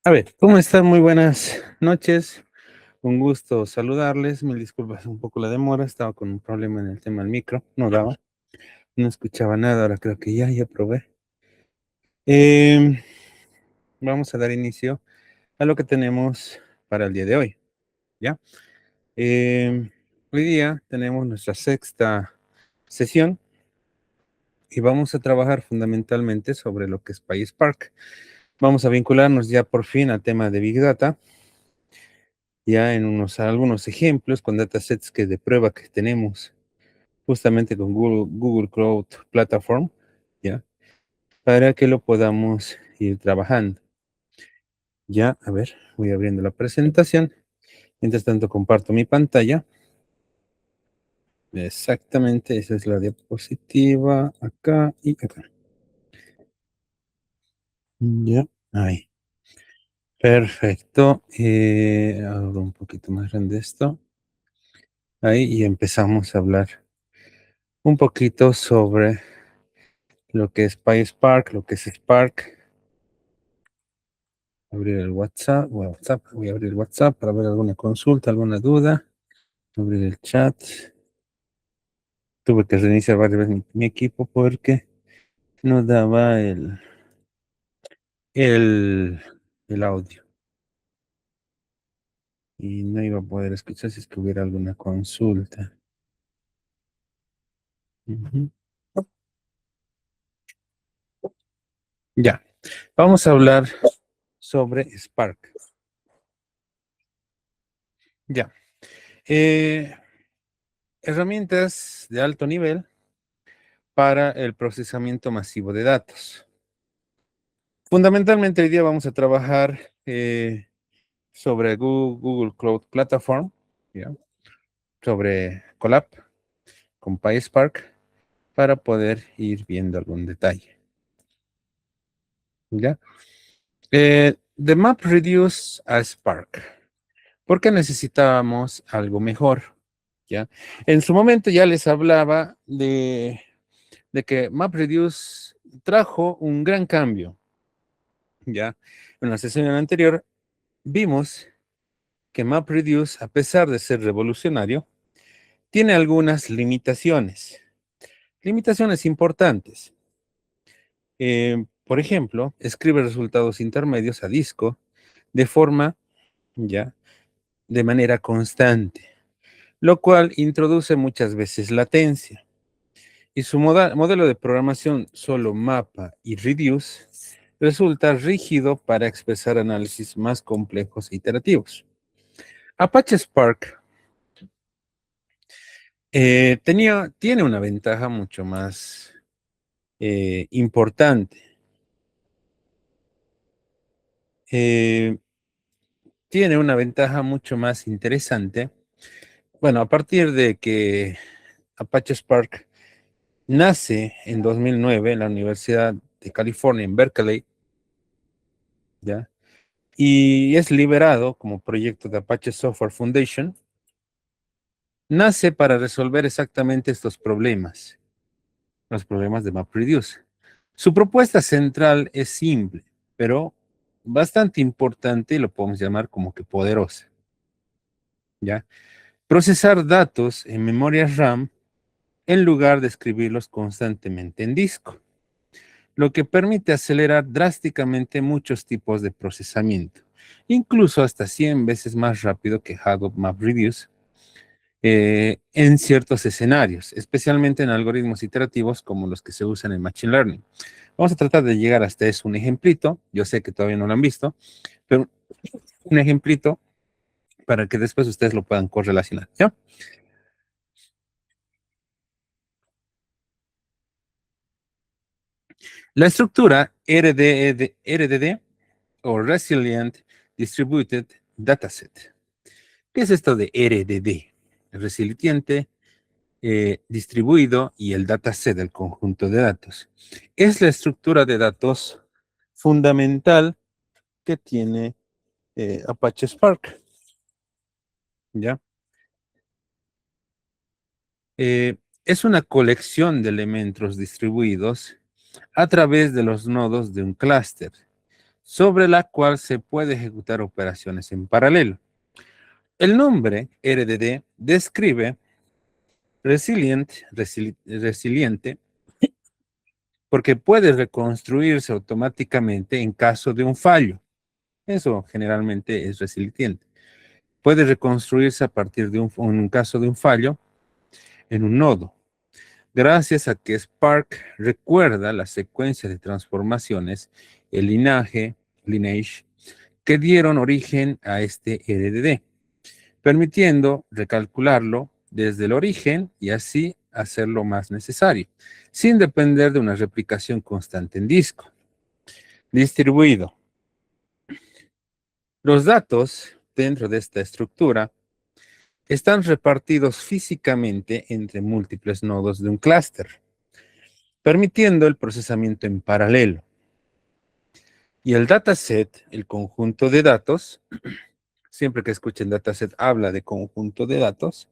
A ver, ¿cómo están? Muy buenas noches. Un gusto saludarles. Mil disculpas un poco la demora. Estaba con un problema en el tema del micro. No daba, no escuchaba nada. Ahora creo que ya probé. Em, Vamos a dar inicio a lo que tenemos para el día de hoy, ¿ya? Em, Hoy día tenemos nuestra sexta sesión y vamos a trabajar fundamentalmente sobre lo que es PySpark. Vamos a vincularnos ya por fin al tema de Big Data ya en algunos ejemplos con datasets de prueba que tenemos justamente con Google Cloud Platform, ¿ya? Para que lo podamos ir trabajando. Ya, a ver, voy abriendo la presentación. Mientras tanto, comparto mi pantalla. Exactamente, esa es la diapositiva, acá y acá. Ya, ahí. Perfecto. Hago un poquito más grande esto. Ahí, y empezamos a hablar un poquito sobre lo que es PySpark, lo que es Spark. Abrir el WhatsApp, voy a abrir el WhatsApp para ver alguna consulta, alguna duda. Abrir el chat. Tuve que reiniciar varias veces mi equipo porque no daba el, el audio. Y no iba a poder escuchar si es que hubiera alguna consulta. Ujú. Ya, vamos a hablar sobre Spark. Ya. Eh, Herramientas de alto nivel para el procesamiento masivo de datos. Fundamentalmente hoy día vamos a trabajar sobre Google Cloud Platform, ¿ya? Sobre Colab con PySpark para poder ir viendo algún detalle, ¿ya? De MapReduce a Spark. ¿Por qué necesitábamos algo mejor? ¿Ya? En su momento ya les hablaba de que MapReduce trajo un gran cambio, ¿ya? En la sesión anterior vimos que MapReduce, a pesar de ser revolucionario, tiene algunas limitaciones. Limitaciones importantes. Por ejemplo, escribe resultados intermedios a disco de forma, ya, de manera constante, lo cual introduce muchas veces latencia. Y su modelo de programación solo mapa y reduce resulta rígido para expresar análisis más complejos e iterativos. Apache Spark tiene una ventaja mucho más importante. Eh, Tiene una ventaja mucho más interesante. Bueno, a partir de que Apache Spark nace en 2009 en la Universidad de California, en Berkeley, ¿ya? Y es liberado como proyecto de Apache Software Foundation, nace para resolver exactamente estos problemas, los problemas de MapReduce. Su propuesta central es simple, pero bastante importante y lo podemos llamar como que poderosa, ¿ya? Procesar datos en memoria RAM en lugar de escribirlos constantemente en disco, lo que permite acelerar drásticamente muchos tipos de procesamiento, incluso hasta 100 veces más rápido que Hadoop MapReduce en ciertos escenarios, especialmente en algoritmos iterativos como los que se usan en Machine Learning. Vamos a tratar de llegar hasta eso, un ejemplito, yo sé que todavía no lo han visto, pero un ejemplito para que después ustedes lo puedan correlacionar, ¿ya? La estructura RDD o Resilient Distributed Dataset. ¿Qué es esto de RDD? Resiliente, distribuido y el dataset, el conjunto de datos. Es la estructura de datos fundamental que tiene Apache Spark, ¿ya? Es una colección de elementos distribuidos a través de los nodos de un clúster sobre la cual se puede ejecutar operaciones en paralelo. El nombre RDD describe resiliente porque puede reconstruirse automáticamente en caso de un fallo. Eso generalmente es resiliente. Puede reconstruirse a partir de un caso de un fallo en un nodo, gracias a que Spark recuerda la secuencia de transformaciones, el lineage, que dieron origen a este RDD, permitiendo recalcularlo desde el origen y así hacerlo más necesario, sin depender de una replicación constante en disco. Distribuido. Los datos dentro de esta estructura están repartidos físicamente entre múltiples nodos de un clúster, permitiendo el procesamiento en paralelo. Y el dataset, el conjunto de datos, siempre que escuchen dataset habla de conjunto de datos,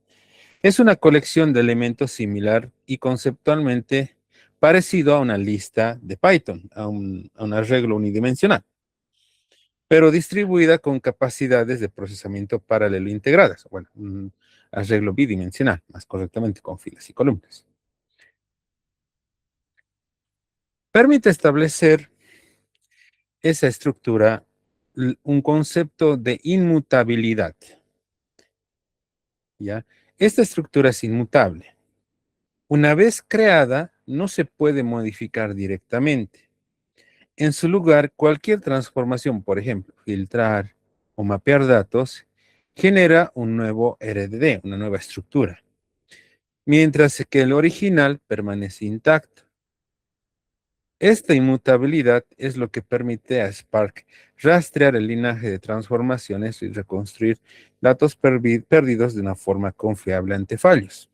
es una colección de elementos similar y conceptualmente parecido a una lista de Python, a un arreglo unidimensional, pero distribuida con capacidades de procesamiento paralelo integradas. Bueno, un arreglo bidimensional, más correctamente con filas y columnas. Permite establecer esa estructura un concepto de inmutabilidad. ¿Ya? Esta estructura es inmutable. Una vez creada, no se puede modificar directamente. En su lugar, cualquier transformación, por ejemplo, filtrar o mapear datos, genera un nuevo RDD, una nueva estructura, mientras que el original permanece intacto. Esta inmutabilidad es lo que permite a Spark rastrear el linaje de transformaciones y reconstruir datos perdidos de una forma confiable ante fallos.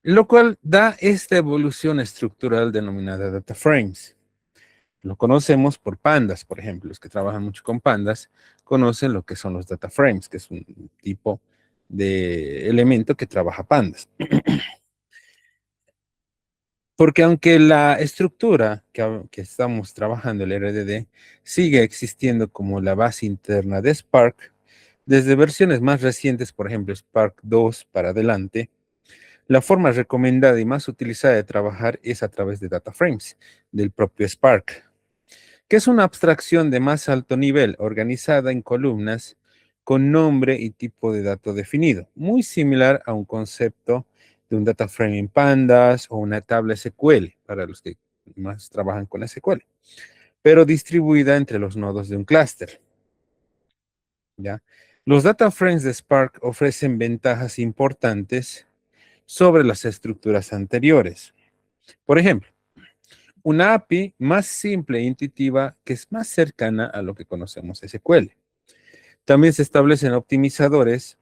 Lo cual da esta evolución estructural denominada data frames. Lo conocemos por pandas, por ejemplo. Los que trabajan mucho con pandas conocen lo que son los data frames, que es un tipo de elemento que trabaja pandas. Porque aunque la estructura que estamos trabajando, el RDD, sigue existiendo como la base interna de Spark, desde versiones más recientes, por ejemplo, Spark 2 para adelante, la forma recomendada y más utilizada de trabajar es a través de data frames del propio Spark, que es una abstracción de más alto nivel, organizada en columnas con nombre y tipo de dato definido, muy similar a un concepto de un data frame en Pandas o una tabla SQL, para los que más trabajan con SQL, pero distribuida entre los nodos de un clúster. ¿Ya? Los data frames de Spark ofrecen ventajas importantes sobre las estructuras anteriores. Por ejemplo, una API más simple e intuitiva que es más cercana a lo que conocemos SQL. También se establecen optimizadores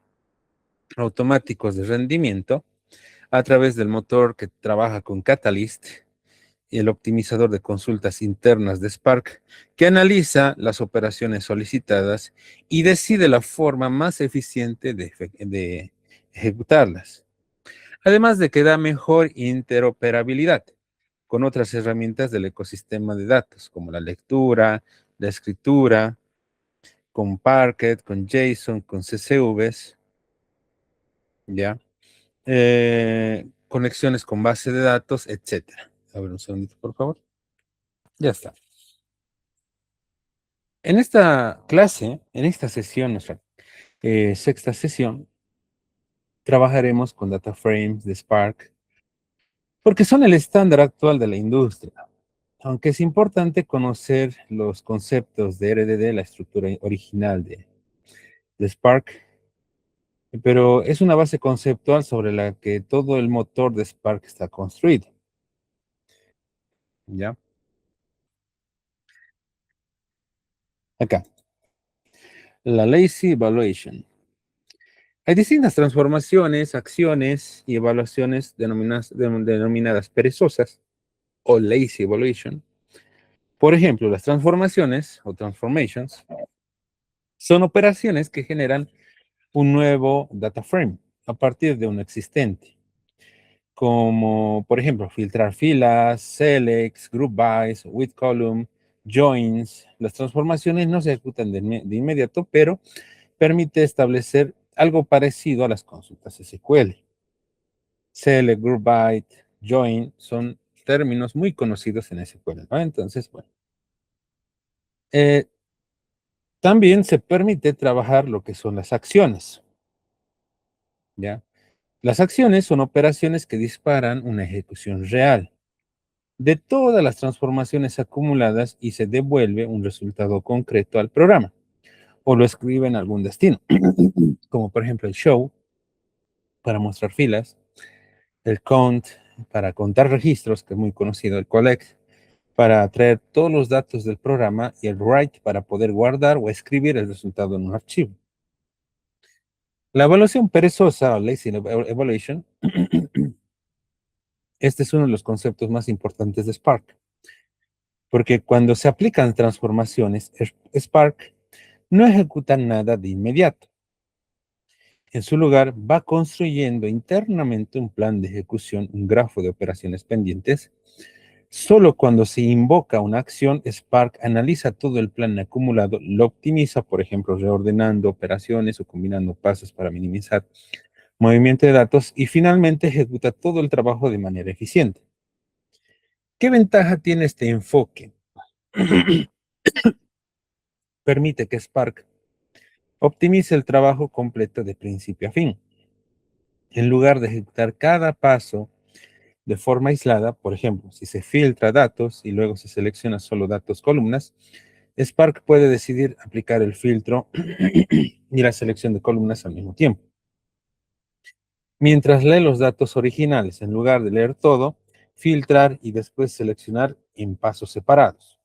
automáticos de rendimiento a través del motor que trabaja con Catalyst y el optimizador de consultas internas de Spark, que analiza las operaciones solicitadas y decide la forma más eficiente de ejecutarlas. Además de que da mejor interoperabilidad con otras herramientas del ecosistema de datos, como la lectura, la escritura, con Parquet, con JSON, con CSVs, ¿ya? Conexiones con base de datos, etcétera. A ver, un segundito, por favor. Ya está. En esta clase, en esta sesión, nuestra sexta sesión, trabajaremos con data frames de Spark, porque son el estándar actual de la industria. Aunque es importante conocer los conceptos de RDD, la estructura original de Spark, pero es una base conceptual sobre la que todo el motor de Spark está construido. ¿Ya? Acá, la lazy evaluation. Hay distintas transformaciones, acciones y evaluaciones denominadas perezosas o lazy evaluation. Por ejemplo, las transformaciones o transformations son operaciones que generan un nuevo data frame a partir de uno existente, como por ejemplo filtrar filas, selects, group bys, with column, joins. Las transformaciones no se ejecutan de inmediato, pero permite establecer algo parecido a las consultas SQL. Select, group by, join son términos muy conocidos en SQL, ¿no? Entonces, bueno. También se permite trabajar lo que son las acciones, ¿ya? Las acciones son operaciones que disparan una ejecución real de todas las transformaciones acumuladas y se devuelve un resultado concreto al programa o lo escribe en algún destino, como por ejemplo el show para mostrar filas, el count para contar registros, que es muy conocido, el collect para traer todos los datos del programa y el write para poder guardar o escribir el resultado en un archivo. La evaluación perezosa o lazy evaluation, este es uno de los conceptos más importantes de Spark, porque cuando se aplican transformaciones, Spark no ejecuta nada de inmediato. En su lugar, va construyendo internamente un plan de ejecución, un grafo de operaciones pendientes. Solo cuando se invoca una acción, Spark analiza todo el plan acumulado, lo optimiza, por ejemplo, reordenando operaciones o combinando pasos para minimizar movimiento de datos y finalmente ejecuta todo el trabajo de manera eficiente. ¿Qué ventaja tiene este enfoque? Permite que Spark optimice el trabajo completo de principio a fin. En lugar de ejecutar cada paso de forma aislada, por ejemplo, si se filtra datos y luego se selecciona solo datos columnas, Spark puede decidir aplicar el filtro y la selección de columnas al mismo tiempo. Mientras lee los datos originales, en lugar de leer todo, filtrar y después seleccionar en pasos separados.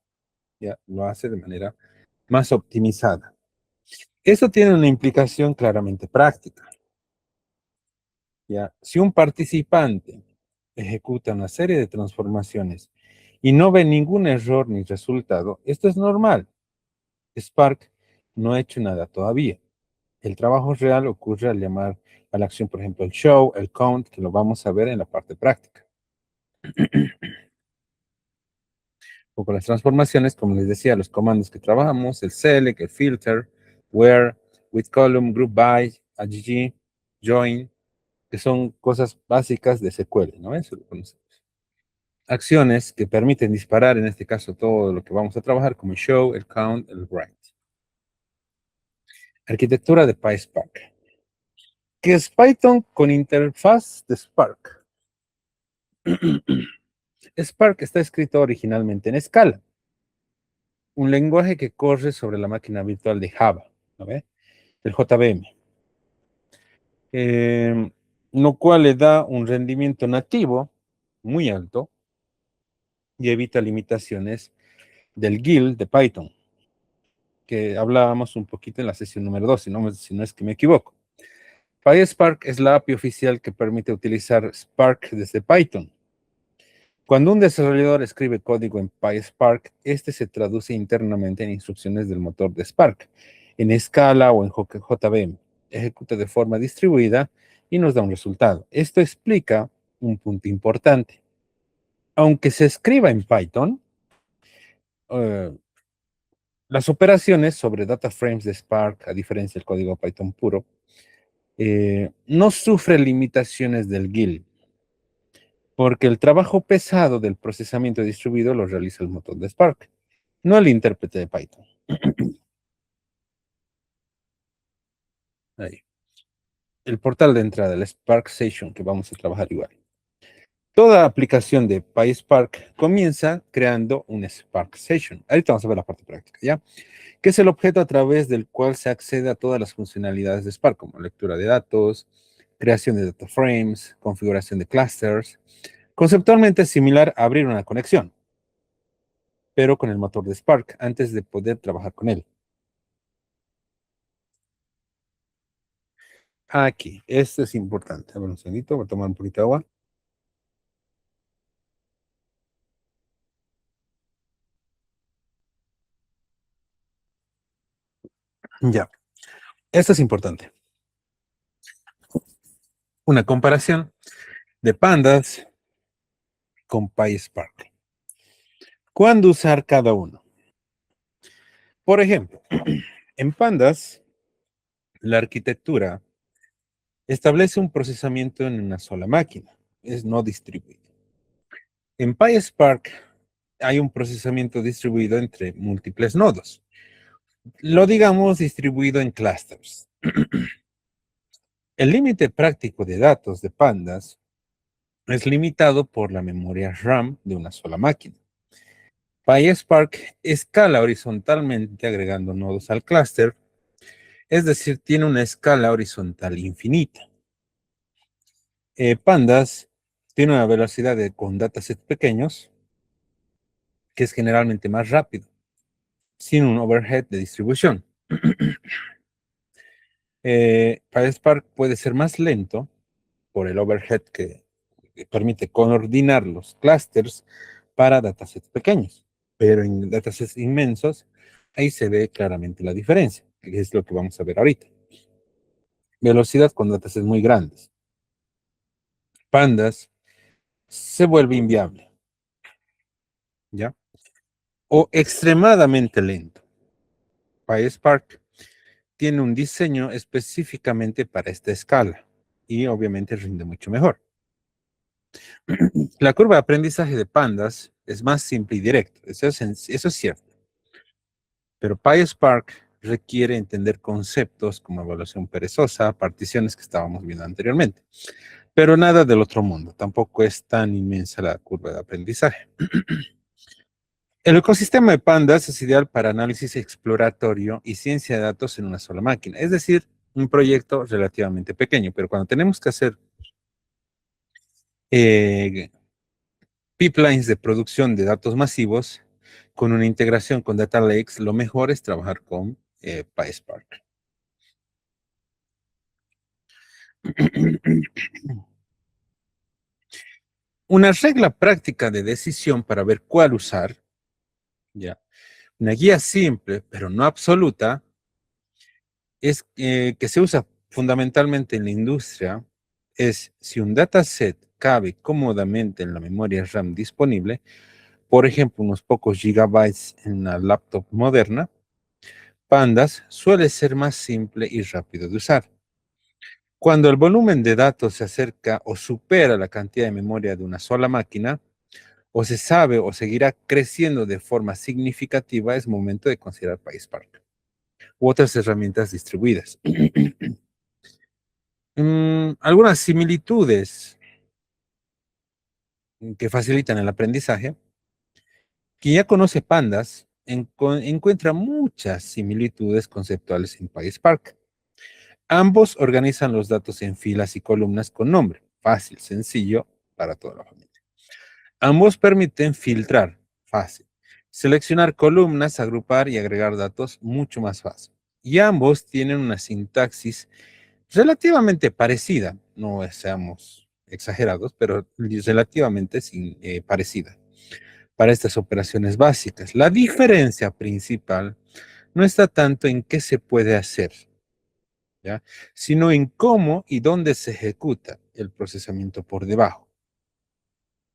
Ya lo hace de manera más optimizada. Eso tiene una implicación claramente práctica. ¿Ya? Si un participante ejecuta una serie de transformaciones y no ve ningún error ni resultado, esto es normal. Spark no ha hecho nada todavía. El trabajo real ocurre al llamar a la acción, por ejemplo, el show, el count, que lo vamos a ver en la parte práctica. O con las transformaciones, como les decía, los comandos que trabajamos, el select, el filter, where, with column, group by, agg, join, que son cosas básicas de SQL, ¿no? Eso lo conocemos. Acciones que permiten disparar, en este caso, todo lo que vamos a trabajar, como el show, el count, el write. Arquitectura de PySpark. ¿Qué es Python con interfaz de Spark? Spark está escrito originalmente en Scala, un lenguaje que corre sobre la máquina virtual de Java, ¿no ve? El JVM, lo cual le da un rendimiento nativo muy alto y evita limitaciones del GIL de Python, que hablábamos un poquito en la sesión número 2, si no es que me equivoco. PySpark es la API oficial que permite utilizar Spark desde Python. Cuando un desarrollador escribe código en PySpark, este se traduce internamente en instrucciones del motor de Spark, en Scala o en JVM. Ejecuta de forma distribuida y nos da un resultado. Esto explica un punto importante. Aunque se escriba en Python, eh, las operaciones sobre data frames de Spark, a diferencia del código Python puro, no sufre limitaciones del GIL, porque el trabajo pesado del procesamiento distribuido lo realiza el motor de Spark, no el intérprete de Python. Ahí. El portal de entrada, el Spark Session, que vamos a trabajar igual. Toda aplicación de PySpark comienza creando un Spark Session. Ahorita vamos a ver la parte práctica, ¿ya? Que es el objeto a través del cual se accede a todas las funcionalidades de Spark, como lectura de datos, creación de data frames, configuración de clusters. Conceptualmente es similar a abrir una conexión, pero con el motor de Spark, antes de poder trabajar con él. Aquí, esto es importante. A ver un segundito, voy a tomar un poquito de agua. Ya, esto es importante. Una comparación de pandas con PySpark. ¿Cuándo usar cada uno? Por ejemplo, en Pandas, la arquitectura establece un procesamiento en una sola máquina, es no distribuido. En PySpark hay un procesamiento distribuido entre múltiples nodos, lo digamos distribuido en clusters. El límite práctico de datos de Pandas es limitado por la memoria RAM de una sola máquina. PySpark escala horizontalmente agregando nodos al clúster, es decir, tiene una escala horizontal infinita. Pandas tiene una velocidad con datasets pequeños que es generalmente más rápido, sin un overhead de distribución. PySpark puede ser más lento por el overhead que permite coordinar los clusters para datasets pequeños, pero en datasets inmensos, ahí se ve claramente la diferencia, que es lo que vamos a ver ahorita. Velocidad con datasets muy grandes. Pandas se vuelve inviable, ¿ya? O extremadamente lento. PySpark tiene un diseño específicamente para esta escala y obviamente rinde mucho mejor. La curva de aprendizaje de Pandas es más simple y directa, eso es cierto, pero PySpark requiere entender conceptos como evaluación perezosa, particiones que estábamos viendo anteriormente, pero nada del otro mundo, tampoco es tan inmensa la curva de aprendizaje. El ecosistema de Pandas es ideal para análisis exploratorio y ciencia de datos en una sola máquina, es decir, un proyecto relativamente pequeño, pero cuando tenemos que hacer eh, pipelines de producción de datos masivos con una integración con Data Lakes, lo mejor es trabajar con PySpark. Una regla práctica de decisión para ver cuál usar, ¿ya? Una guía simple, pero no absoluta, es que se usa fundamentalmente en la industria, es si un dataset cabe cómodamente en la memoria RAM disponible, por ejemplo, unos pocos gigabytes en una laptop moderna, Pandas suele ser más simple y rápido de usar. Cuando el volumen de datos se acerca o supera la cantidad de memoria de una sola máquina, o se sabe o seguirá creciendo de forma significativa, es momento de considerar PySpark u otras herramientas distribuidas. Algunas similitudes que facilitan el aprendizaje. Quien ya conoce Pandas encuentra muchas similitudes conceptuales en PySpark. Ambos organizan los datos en filas y columnas con nombre, fácil, sencillo para toda la familia. Ambos permiten filtrar, fácil, seleccionar columnas, agrupar y agregar datos, mucho más fácil. Y ambos tienen una sintaxis relativamente parecida, no seamos exagerados, pero relativamente parecida para estas operaciones básicas. La diferencia principal no está tanto en qué se puede hacer, ¿ya? Sino en cómo y dónde se ejecuta el procesamiento por debajo,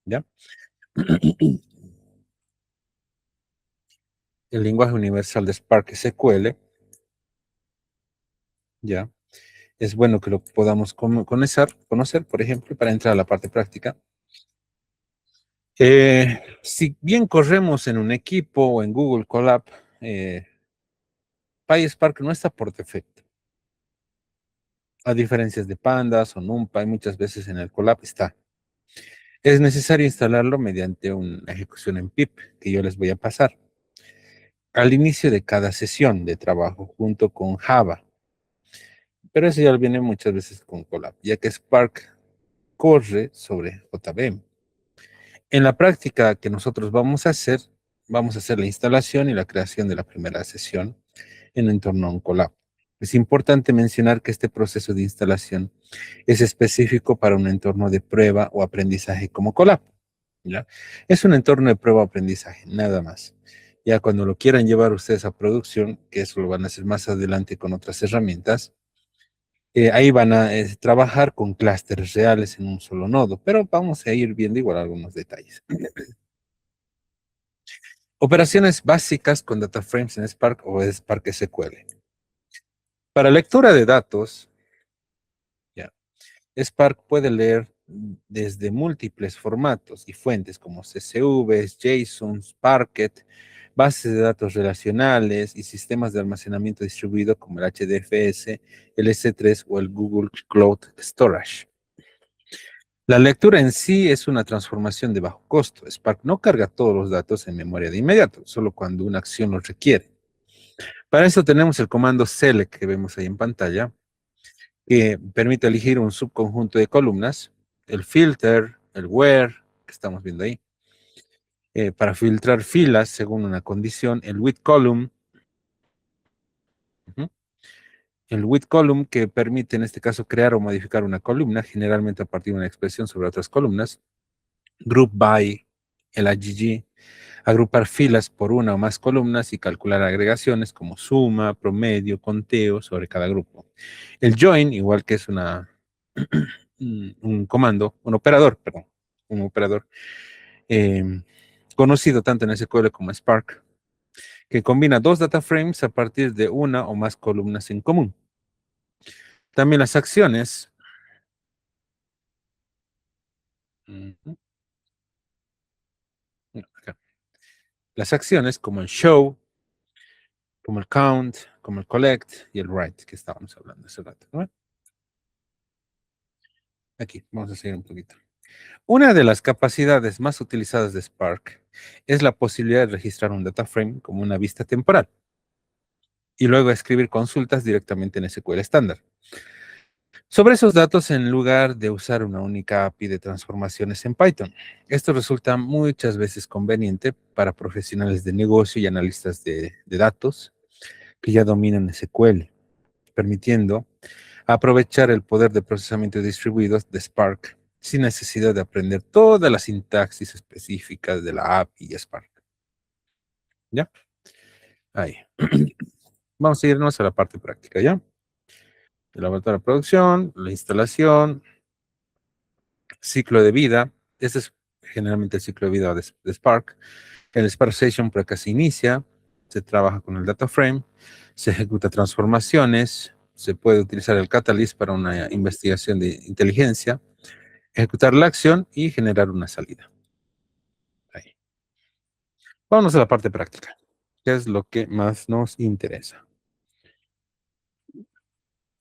¿ya? El lenguaje universal de Spark SQL, ¿ya? Es bueno que lo podamos conocer, por ejemplo, para entrar a la parte práctica. Si bien corremos en un equipo o en Google Colab, eh, PySpark no está por defecto. A diferencia de Pandas o NumPy, muchas veces en el Colab está. Es necesario instalarlo mediante una ejecución en pip, que yo les voy a pasar, al inicio de cada sesión de trabajo, junto con Java. Pero eso ya viene muchas veces con Colab, ya que Spark corre sobre JVM. En la práctica que nosotros vamos a hacer la instalación y la creación de la primera sesión en un entorno OnColab. Es importante mencionar que este proceso de instalación es específico para un entorno de prueba o aprendizaje como Colab, ¿ya? Es un entorno de prueba o aprendizaje, nada más. Ya cuando lo quieran llevar ustedes a producción, que eso lo van a hacer más adelante con otras herramientas, ahí van a trabajar con clústeres reales en un solo nodo, pero vamos a ir viendo igual algunos detalles. Operaciones básicas con data frames en Spark o Spark SQL. Para lectura de datos, ya, Spark puede leer desde múltiples formatos y fuentes como CSVs, JSON, Parquet, bases de datos relacionales y sistemas de almacenamiento distribuido como el HDFS, el S3 o el Google Cloud Storage. La lectura en sí es una transformación de bajo costo. Spark no carga todos los datos en memoria de inmediato, solo cuando una acción los requiere. Para eso tenemos el comando select que vemos ahí en pantalla, que permite elegir un subconjunto de columnas, el filter, el where, que estamos viendo ahí, para filtrar filas según una condición, el with column, uh -huh, el with column que permite en este caso crear o modificar una columna, generalmente a partir de una expresión sobre otras columnas, group by, el AGG, agrupar filas por una o más columnas y calcular agregaciones como suma, promedio, conteo sobre cada grupo. El join, igual que es un comando, un operador conocido tanto en SQL como Spark, que combina dos data frames a partir de una o más columnas en común. También las acciones. Acá. Las acciones como el show, como el count, como el collect y el write, que estábamos hablando hace rato, ¿no? Aquí, vamos a seguir un poquito. Una de las capacidades más utilizadas de Spark es la posibilidad de registrar un data frame como una vista temporal y luego escribir consultas directamente en SQL estándar. Sobre esos datos en lugar de usar una única API de transformaciones en Python. Esto resulta muchas veces conveniente para profesionales de negocio y analistas de datos que ya dominan SQL, permitiendo aprovechar el poder de procesamiento distribuido de Spark sin necesidad de aprender toda la sintaxis específica de la API y Spark. ¿Ya? Ahí. Vamos a irnos a la parte práctica, ¿ya? El laboratorio de producción, la instalación, ciclo de vida. Este es generalmente el ciclo de vida de Spark. El Spark Session por acá se inicia, se trabaja con el data frame, se ejecuta transformaciones, se puede utilizar el Catalyst para una investigación de inteligencia, ejecutar la acción y generar una salida. Ahí. Vámonos a la parte práctica, que es lo que más nos interesa.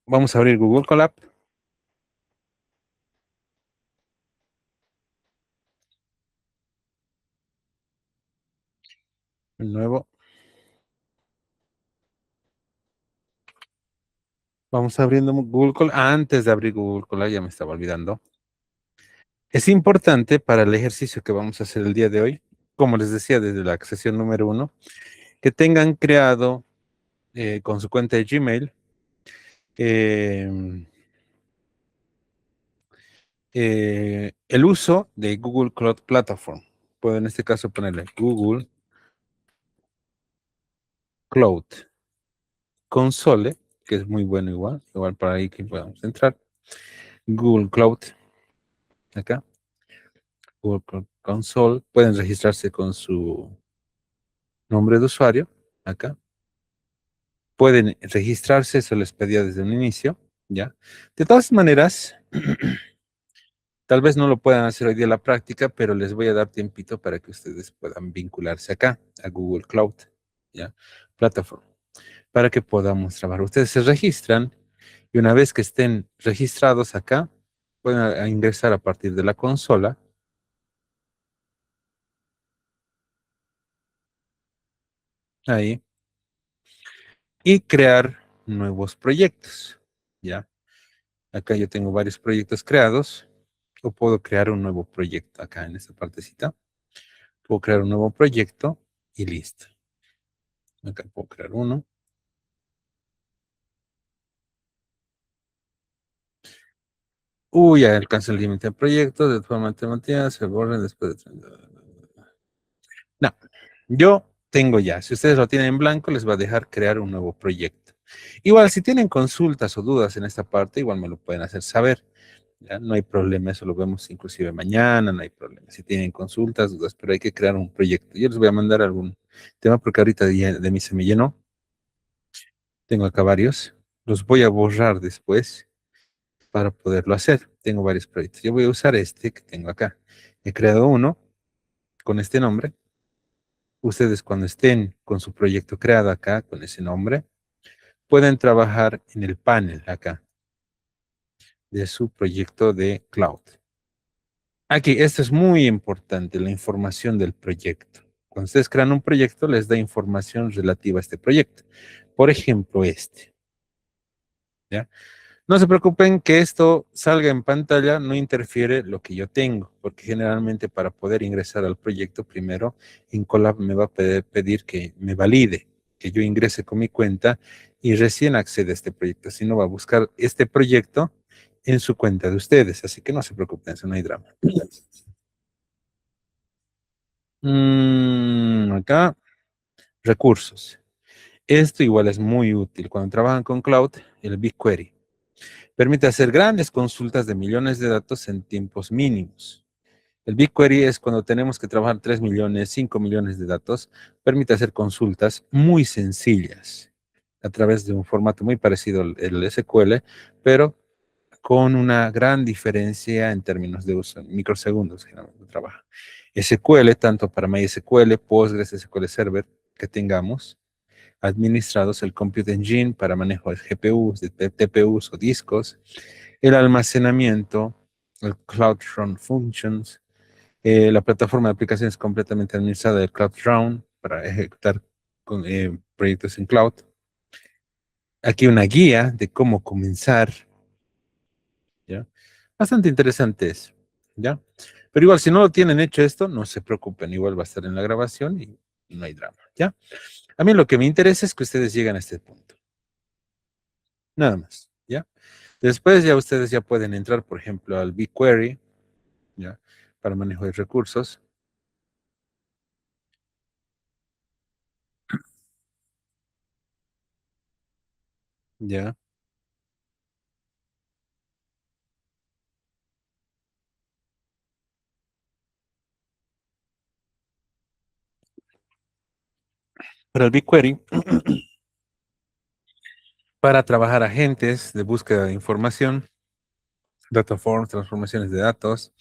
Vamos a abrir Google Colab. El nuevo. Vamos abriendo Google Colab. Antes de abrir Google Colab, ya me estaba olvidando. Es importante para el ejercicio que vamos a hacer el día de hoy, como les decía desde la sesión número 1, que tengan creado con su cuenta de Gmail el uso de Google Cloud Platform. Puedo en este caso ponerle Google Cloud Console, que es muy bueno igual para ahí que podamos entrar. Google Cloud, acá, Google Cloud Console, pueden registrarse con su nombre de usuario, acá. Pueden registrarse, eso les pedía desde un inicio, ¿ya? De todas maneras, tal vez no lo puedan hacer hoy día en la práctica, pero les voy a dar tiempito para que ustedes puedan vincularse acá, a Google Cloud, ¿ya? Plataforma, para que podamos trabajar. Ustedes se registran y una vez que estén registrados acá, pueden ingresar a partir de la consola. Ahí. Y crear nuevos proyectos, ¿ya? Acá yo tengo varios proyectos creados, o puedo crear un nuevo proyecto acá en esta partecita. Puedo crear un nuevo proyecto y listo. Acá puedo crear uno. Ya alcanza el límite de proyectos, de forma alternativa, se borra después de... No, yo tengo ya. Si ustedes lo tienen en blanco, les va a dejar crear un nuevo proyecto. Igual, si tienen consultas o dudas en esta parte, igual me lo pueden hacer saber. ¿Ya? No hay problema, eso lo vemos inclusive mañana, no hay problema. Si tienen consultas, dudas, pero hay que crear un proyecto. Yo les voy a mandar tema porque ahorita de mí se me llenó. Tengo acá varios. Los voy a borrar después para poderlo hacer. Tengo varios proyectos. Yo voy a usar este que tengo acá. He creado uno con este nombre. Ustedes cuando estén con su proyecto creado acá, con ese nombre, pueden trabajar en el panel acá de su proyecto de cloud. Aquí, esto es muy importante, la información del proyecto. Cuando ustedes crean un proyecto, les da información relativa a este proyecto. Por ejemplo, este. ¿Ya? No se preocupen que esto salga en pantalla, no interfiere lo que yo tengo, porque generalmente para poder ingresar al proyecto, primero Incolab me va a pedir que me valide, que yo ingrese con mi cuenta y recién accede a este proyecto. Si no, va a buscar este proyecto en su cuenta de ustedes, así que no se preocupen, eso no hay drama. Acá, recursos. Esto igual es muy útil. Cuando trabajan con cloud, el BigQuery permite hacer grandes consultas de millones de datos en tiempos mínimos. El BigQuery es cuando tenemos que trabajar 3 millones, 5 millones de datos, permite hacer consultas muy sencillas a través de un formato muy parecido al SQL, pero con una gran diferencia en términos de uso, en microsegundos generalmente trabaja. SQL, tanto para MySQL, Postgres, SQL Server que tengamos, administrados el Compute Engine para manejo de GPUs, de TPUs o discos, el almacenamiento, el Cloud Run Functions, la plataforma de aplicaciones completamente administrada de Cloud Run para ejecutar proyectos en cloud. Aquí una guía de cómo comenzar, ¿ya? Bastante interesante eso, ¿ya? Pero igual, si no lo tienen hecho esto, no se preocupen, igual va a estar en la grabación y no hay drama, ¿ya? A mí lo que me interesa es que ustedes lleguen a este punto, nada más, ¿ya? Después ya ustedes ya pueden entrar, por ejemplo, al BigQuery, ¿ya? Para manejo de recursos, ¿ya? Para el BigQuery, para trabajar agentes de búsqueda de información, dataforms, transformaciones de datos.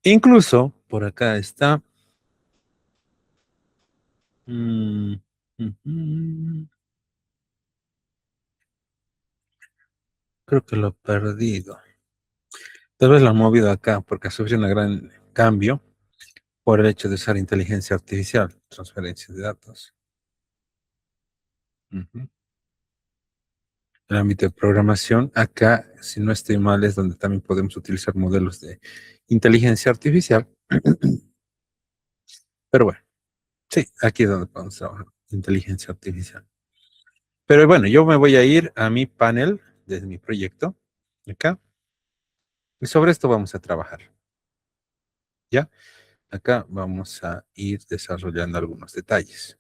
Incluso, por acá está, mm, mm, creo que lo he perdido. Tal vez lo han movido acá porque ha sufrido un gran cambio por el hecho de usar inteligencia artificial, transferencia de datos. Ujú. El ámbito de programación, acá, si no estoy mal, es donde también podemos utilizar modelos de inteligencia artificial. Pero bueno, sí, aquí es donde podemos trabajar, inteligencia artificial. Pero bueno, yo me voy a ir a mi panel de mi proyecto, acá, y sobre esto vamos a trabajar, ¿ya? Acá vamos a ir desarrollando algunos detalles.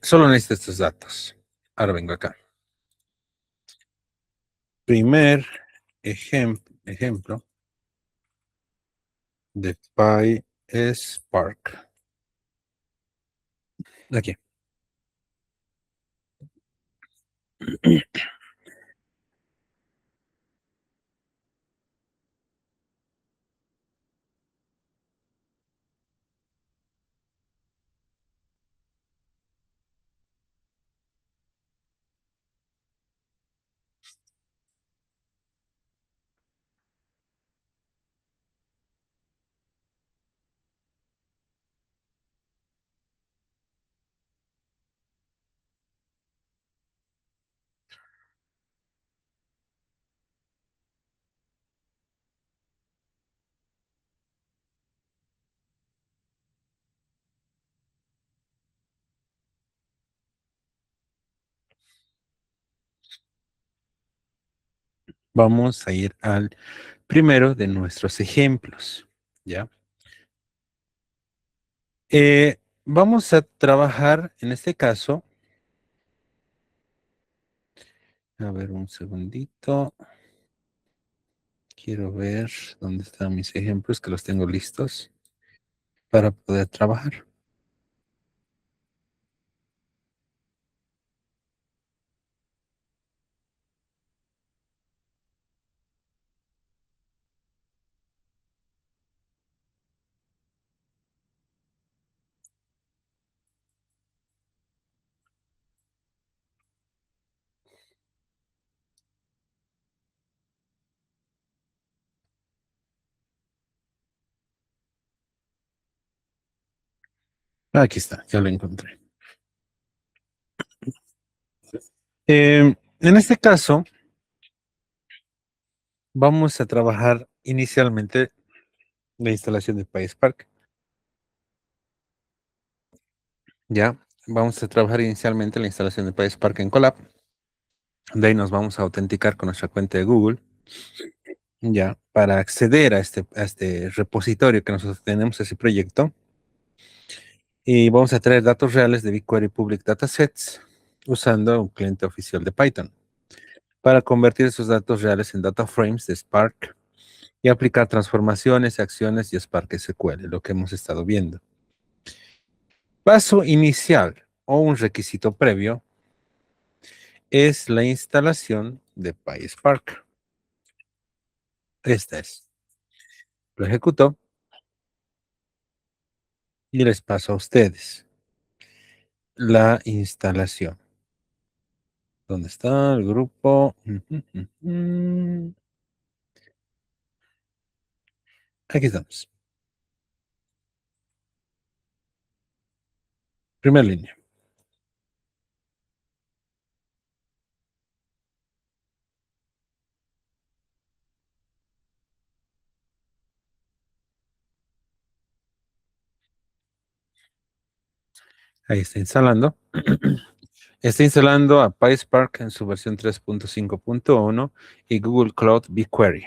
Solo necesito estos datos. Ahora vengo acá. Primer ejemplo de PySpark. Aquí. Vamos a ir al primero de nuestros ejemplos, ¿ya? Vamos a trabajar, en este caso, a ver un segundito. Quiero ver dónde están mis ejemplos, que los tengo listos. para poder trabajar. Aquí está, ya lo encontré. En este caso, vamos a trabajar inicialmente la instalación de PySpark. Ya, vamos a trabajar inicialmente la instalación de PySpark en Colab. De ahí nos vamos a autenticar con nuestra cuenta de Google. Ya, para acceder a este repositorio que nosotros tenemos, ese proyecto. Y vamos a traer datos reales de BigQuery Public Datasets usando un cliente oficial de Python para convertir esos datos reales en data frames de Spark y aplicar transformaciones, acciones y Spark SQL, lo que hemos estado viendo. Paso inicial o un requisito previo es la instalación de PySpark. Esta es. Lo ejecuto y les paso a ustedes la instalación. ¿Dónde está el grupo? Aquí estamos. Primera línea. Ahí está instalando. Está instalando a PySpark en su versión 3.5.1 y Google Cloud BigQuery.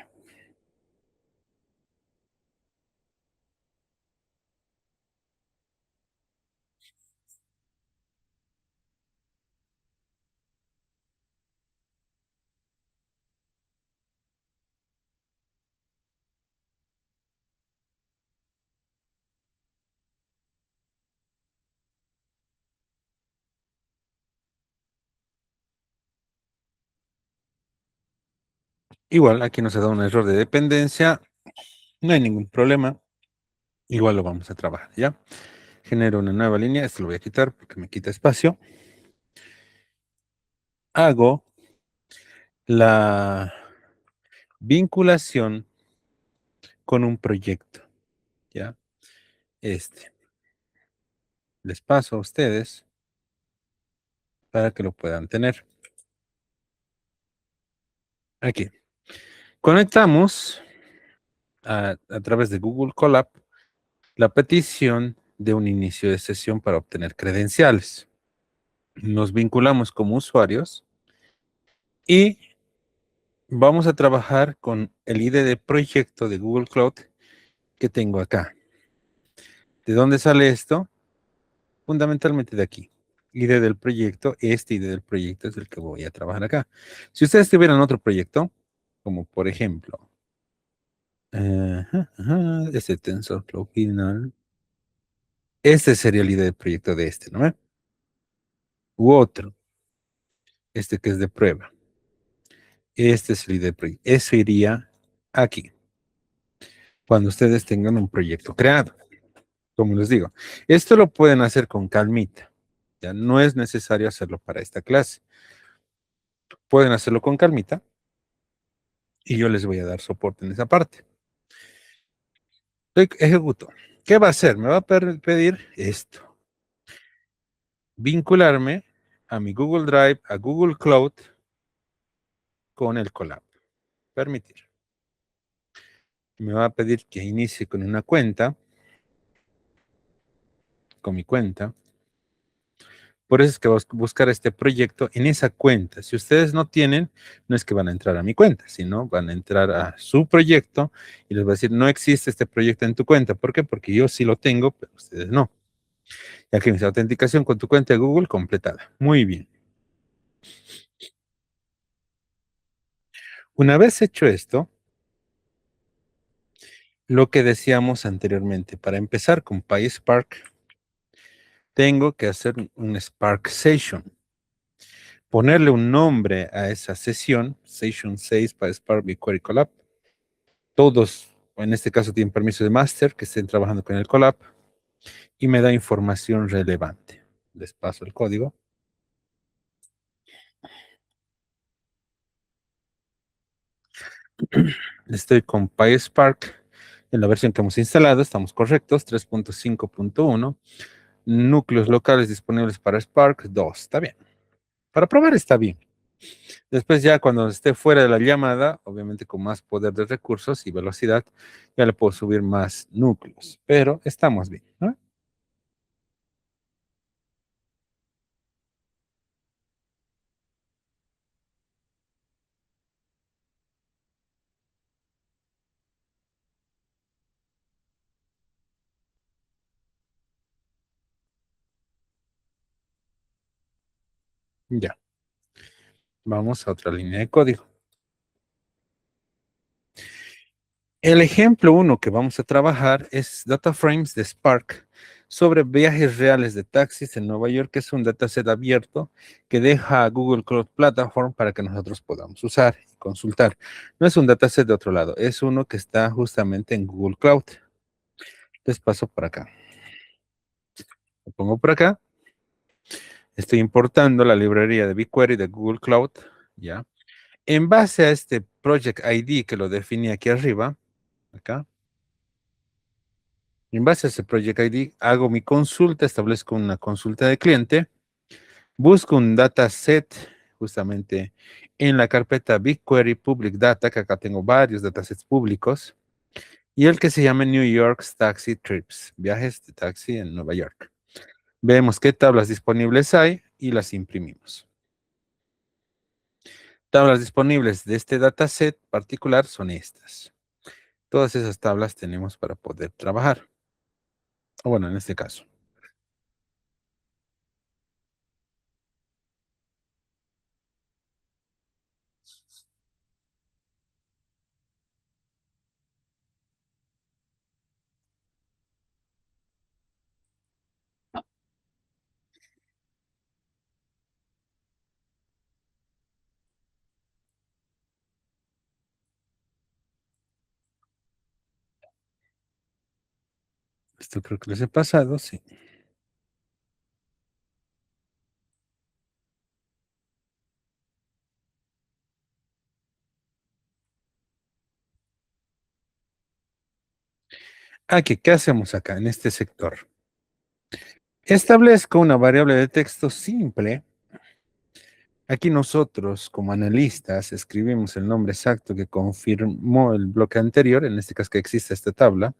Igual, aquí nos ha dado un error de dependencia. No hay ningún problema. Igual lo vamos a trabajar, ¿ya? Genero una nueva línea. Esto lo voy a quitar porque me quita espacio. Hago la vinculación con un proyecto, ¿ya? Este. Les paso a ustedes para que lo puedan tener. Aquí. Conectamos a través de Google Colab la petición de un inicio de sesión para obtener credenciales. Nos vinculamos como usuarios y vamos a trabajar con el ID de proyecto de Google Cloud que tengo acá. ¿De dónde sale esto? Fundamentalmente de aquí. ID del proyecto, este ID del proyecto es el que voy a trabajar acá. Si ustedes tuvieran otro proyecto, como por ejemplo, este TensorFlow final, este sería el ID del proyecto de este, ¿no? U otro, este que es de prueba. Este es el ID del proyecto. Eso iría aquí, cuando ustedes tengan un proyecto creado. Como les digo, esto lo pueden hacer con calmita. Ya no es necesario hacerlo para esta clase. Pueden hacerlo con calmita y yo les voy a dar soporte en esa parte. Ejecuto. ¿Qué va a hacer? Me va a pedir esto. Vincularme a mi Google Drive, a Google Cloud con el Colab. Permitir. Me va a pedir que inicie con una cuenta, con mi cuenta. Por eso es que voy a buscar este proyecto en esa cuenta. Si ustedes no tienen, no es que van a entrar a mi cuenta, sino van a entrar a su proyecto y les va a decir, no existe este proyecto en tu cuenta. ¿Por qué? Porque yo sí lo tengo, pero ustedes no. Y aquí dice autenticación con tu cuenta de Google completada. Muy bien. Una vez hecho esto, Lo que decíamos anteriormente, para empezar con PySpark, tengo que hacer un Spark Session, ponerle un nombre a esa sesión, Session 6 PySpark BigQuery Colab. Todos, en este caso, tienen permiso de master, que estén trabajando con el Colab, y me da información relevante. Les paso el código. Estoy con PySpark en la versión que hemos instalado, estamos correctos, 3.5.1. Núcleos locales disponibles para Spark, 2. Está bien. Para probar está bien. Después ya cuando esté fuera de la llamada, obviamente con más poder de recursos y velocidad, ya le puedo subir más núcleos. Pero estamos bien, ¿no? Ya. Vamos a otra línea de código. El ejemplo uno que vamos a trabajar es data frames de Spark sobre viajes reales de taxis en Nueva York, que es un dataset abierto que deja a Google Cloud Platform para que nosotros podamos usar y consultar. No es un dataset de otro lado, es uno que está justamente en Google Cloud. Les paso por acá. Lo pongo por acá. Estoy importando la librería de BigQuery de Google Cloud, ¿ya? En base a este Project ID que lo definí aquí arriba, acá, en base a ese Project ID, hago mi consulta, establezco una consulta de cliente, busco un dataset justamente en la carpeta BigQuery Public Data, que acá tengo varios datasets públicos, y el que se llama New York's Taxi Trips, viajes de taxi en Nueva York. Vemos qué tablas disponibles hay y las imprimimos. Tablas disponibles de este dataset particular son estas. Todas esas tablas tenemos para poder trabajar. O bueno, en este caso. Esto creo que les he pasado, sí. Aquí, ¿qué hacemos acá en este sector? Establezco una variable de texto simple. Aquí nosotros, como analistas, escribimos el nombre exacto que confirmó el bloque anterior, en este caso que existe esta tabla.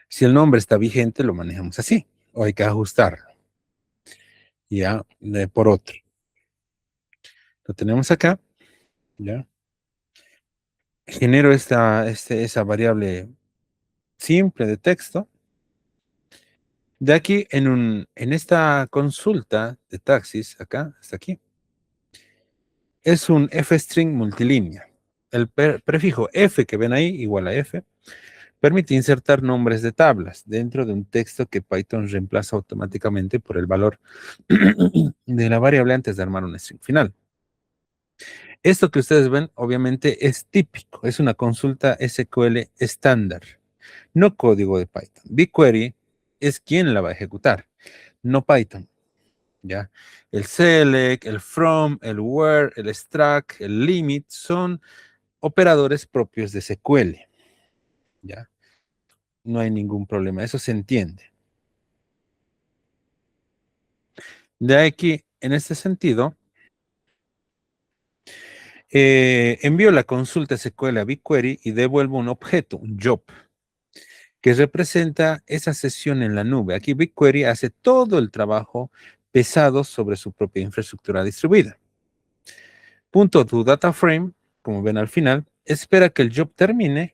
Si el nombre está vigente, lo manejamos así, o hay que ajustarlo, ya, por otro. Lo tenemos acá, ya. Genero esa variable simple de texto. De aquí, en esta consulta de taxis, acá, hasta aquí, es un f-string multilínea. El prefijo f que ven ahí, igual a f, permite insertar nombres de tablas dentro de un texto que Python reemplaza automáticamente por el valor de la variable antes de armar un string final. Esto que ustedes ven, obviamente, es típico, es una consulta SQL estándar, no código de Python. BigQuery es quien la va a ejecutar, no Python. ¿Ya? El select, el from, el where, el extract, el limit son operadores propios de SQL. ¿Ya? No hay ningún problema, eso se entiende. De aquí, en este sentido, envío la consulta SQL a BigQuery y devuelvo un objeto, un job, que representa esa sesión en la nube. Aquí BigQuery hace todo el trabajo pesado sobre su propia infraestructura distribuida. Punto to data frame, como ven al final, espera que el job termine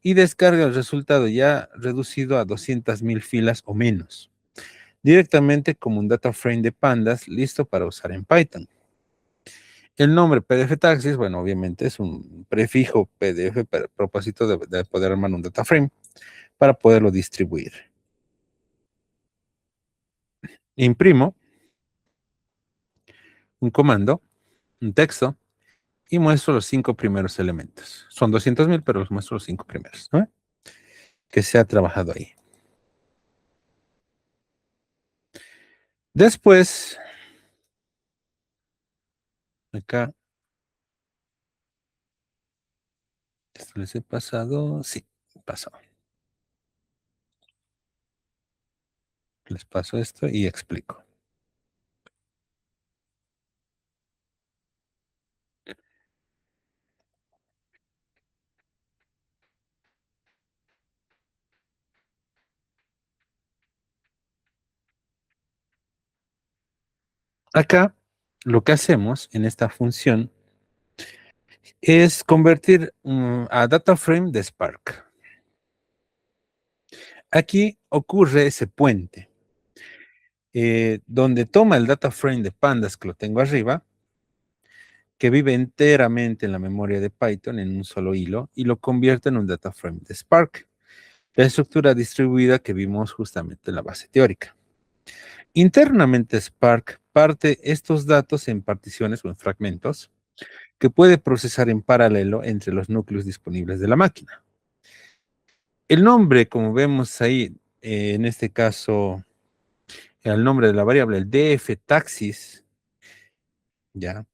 y descarga el resultado ya reducido a 200.000 filas o menos, directamente como un data frame de pandas listo para usar en Python. El nombre PDF Taxis, bueno, obviamente es un prefijo PDF para el propósito de poder armar un data frame para poderlo distribuir. Imprimo un comando, un texto, y muestro los 5 primeros elementos. Son 200,000, pero los muestro los 5 primeros, ¿no? Que se ha trabajado ahí. Después, acá, ¿esto les he pasado? Sí, pasó. Les paso esto y explico. Acá, lo que hacemos en esta función es convertir a data frame de Spark. Aquí ocurre ese puente, donde toma el data frame de pandas que lo tengo arriba, que vive enteramente en la memoria de Python en un solo hilo, y lo convierte en un data frame de Spark, la estructura distribuida que vimos justamente en la base teórica. Internamente Spark parte estos datos en particiones o en fragmentos que puede procesar en paralelo entre los núcleos disponibles de la máquina. El nombre, como vemos ahí, en este caso, el nombre de la variable, el df taxis, ya,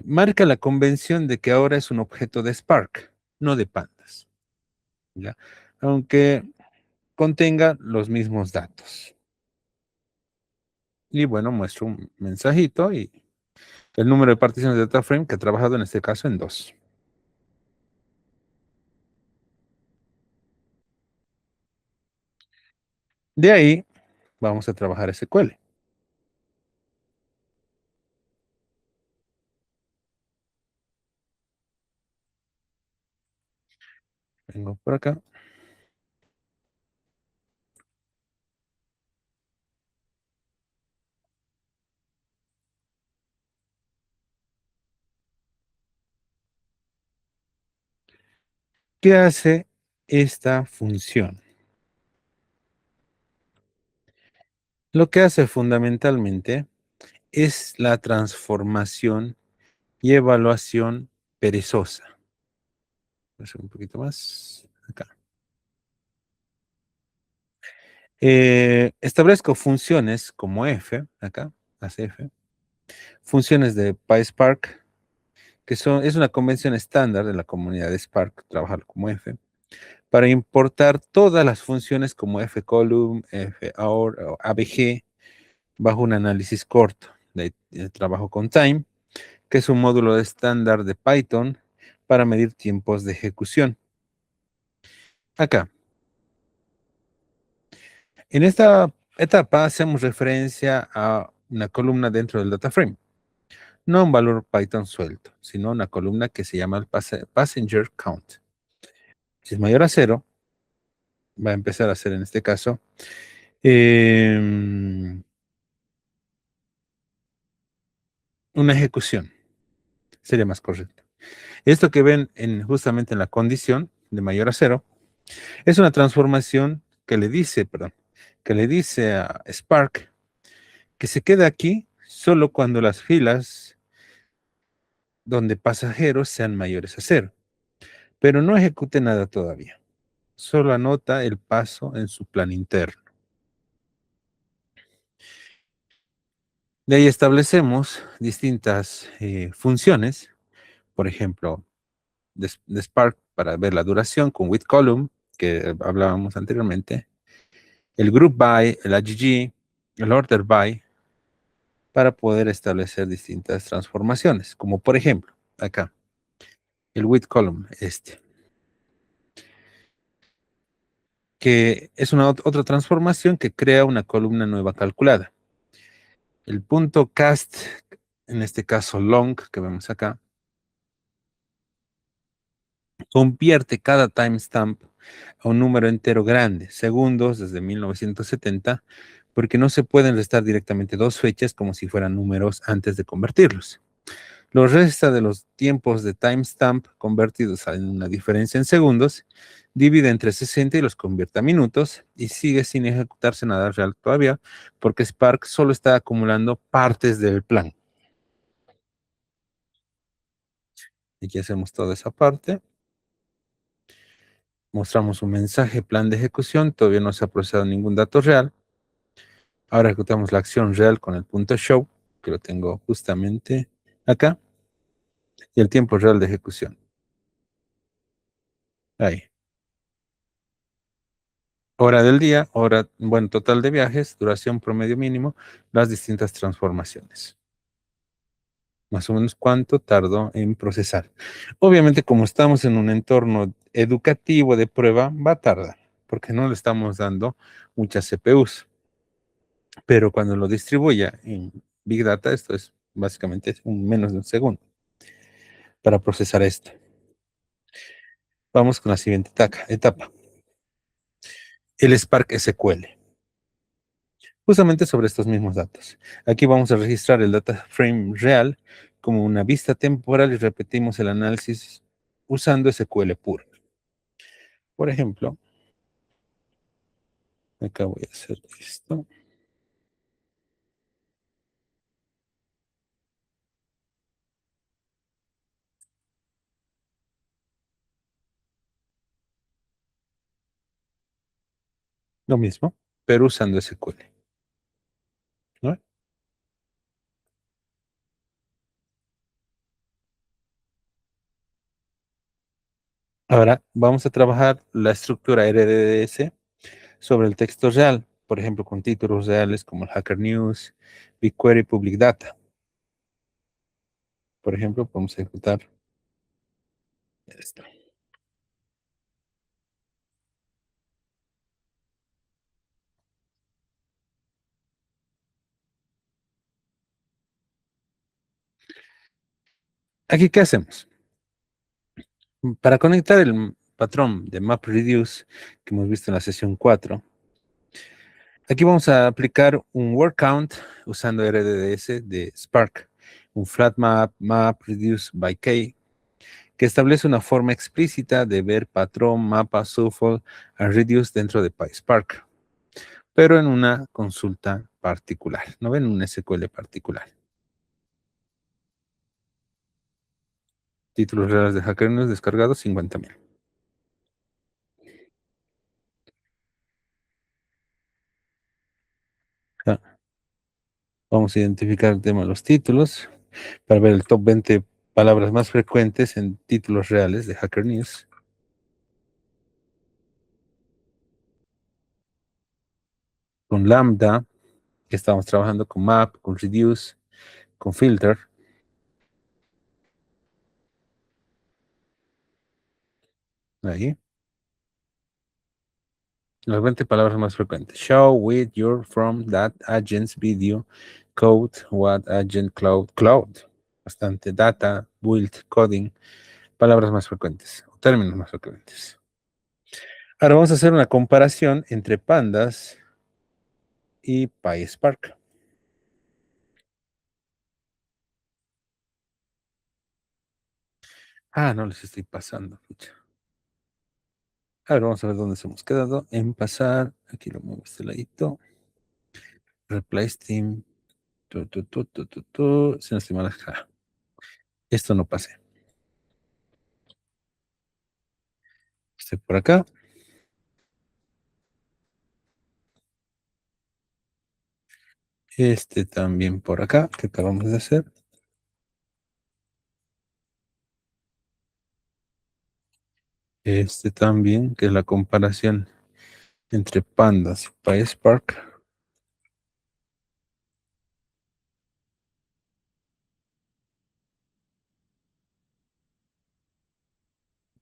marca la convención de que ahora es un objeto de Spark, no de pandas, ya, aunque contenga los mismos datos. Y bueno, muestro un mensajito y el número de particiones de data frame que ha trabajado en este caso en 2. De ahí vamos a trabajar SQL. Vengo por acá. ¿Qué hace esta función? Lo que hace fundamentalmente es la transformación y evaluación perezosa. Voy a hacer un poquito más acá. Establezco funciones como f, acá, hace f, funciones de PySpark, que es una convención estándar de la comunidad de Spark, trabajar como f, para importar todas las funciones como fcolumn, faor o abg bajo un análisis corto de trabajo con time, que es un módulo estándar de Python para medir tiempos de ejecución. Acá. En esta etapa hacemos referencia a una columna dentro del data frame, no un valor Python suelto, sino una columna que se llama el passenger count. Si es mayor a 0, va a empezar a hacer en este caso una ejecución, sería más correcto. Esto que ven justamente en la condición de mayor a 0 es una transformación que le dice, a Spark que se queda aquí solo cuando las filas donde pasajeros sean mayores a 0, pero no ejecute nada todavía. Solo anota el paso en su plan interno. De ahí establecemos distintas funciones, por ejemplo, de Spark para ver la duración con withColumn, que hablábamos anteriormente, el group by, el AGG, el order by, para poder establecer distintas transformaciones, como por ejemplo, acá, el withColumn, que es una otra transformación que crea una columna nueva calculada. El punto cast, en este caso long, que vemos acá, convierte cada timestamp a un número entero grande, segundos desde 1970, porque no se pueden restar directamente dos fechas como si fueran números antes de convertirlos. Lo resta de los tiempos de timestamp convertidos en una diferencia en segundos, divide entre 60 y los convierte a minutos y sigue sin ejecutarse nada real todavía porque Spark solo está acumulando partes del plan. Aquí hacemos toda esa parte. Mostramos un mensaje plan de ejecución. Todavía no se ha procesado ningún dato real. Ahora ejecutamos la acción real con el punto show, que lo tengo justamente acá, y el tiempo real de ejecución. Ahí. Hora del día, hora, bueno, total de viajes, duración promedio mínimo, las distintas transformaciones. Más o menos cuánto tardó en procesar. Obviamente, como estamos en un entorno educativo de prueba, va a tardar, porque no le estamos dando muchas CPUs. Pero cuando lo distribuya en Big Data, esto es básicamente menos de un segundo para procesar esto. Vamos con la siguiente etapa. El Spark SQL. Justamente sobre estos mismos datos. Aquí vamos a registrar el data frame real como una vista temporal y repetimos el análisis usando SQL puro. Por ejemplo, acá voy a hacer esto. Lo mismo, pero usando SQL. ¿No? Ahora vamos a trabajar la estructura RDS sobre el texto real, por ejemplo, con títulos reales como el Hacker News, BigQuery Public Data. Por ejemplo, podemos ejecutar esto. Aquí, ¿qué hacemos? Para conectar el patrón de MapReduce que hemos visto en la sesión 4, aquí vamos a aplicar un word count usando RDS de Spark, un flat map reduce by k, que establece una forma explícita de ver patrón, mapa, shuffle and reduce dentro de PySpark, pero en una consulta particular, no en un SQL particular. Títulos reales de Hacker News descargados 50,000. Ya. Vamos a identificar el tema de los títulos para ver el top 20 palabras más frecuentes en títulos reales de Hacker News. Con Lambda, que estamos trabajando con Map, con Reduce, con Filter. Ahí. Las 20 palabras más frecuentes. Show, with, your, from, that, agents, video, code, what, agent, cloud, cloud. Bastante. Data, build, coding. Palabras más frecuentes. O términos más frecuentes. Ahora vamos a hacer una comparación entre Pandas y PySpark. Ah, no les estoy pasando. Pucha. A ver, vamos a ver dónde se hemos quedado. En pasar. Aquí lo muevo este ladito. Replace team. Se nos estima la. Esto no pasé. Este por acá. Este también por acá, que acabamos de hacer. Este también, que es la comparación entre Pandas y PySpark.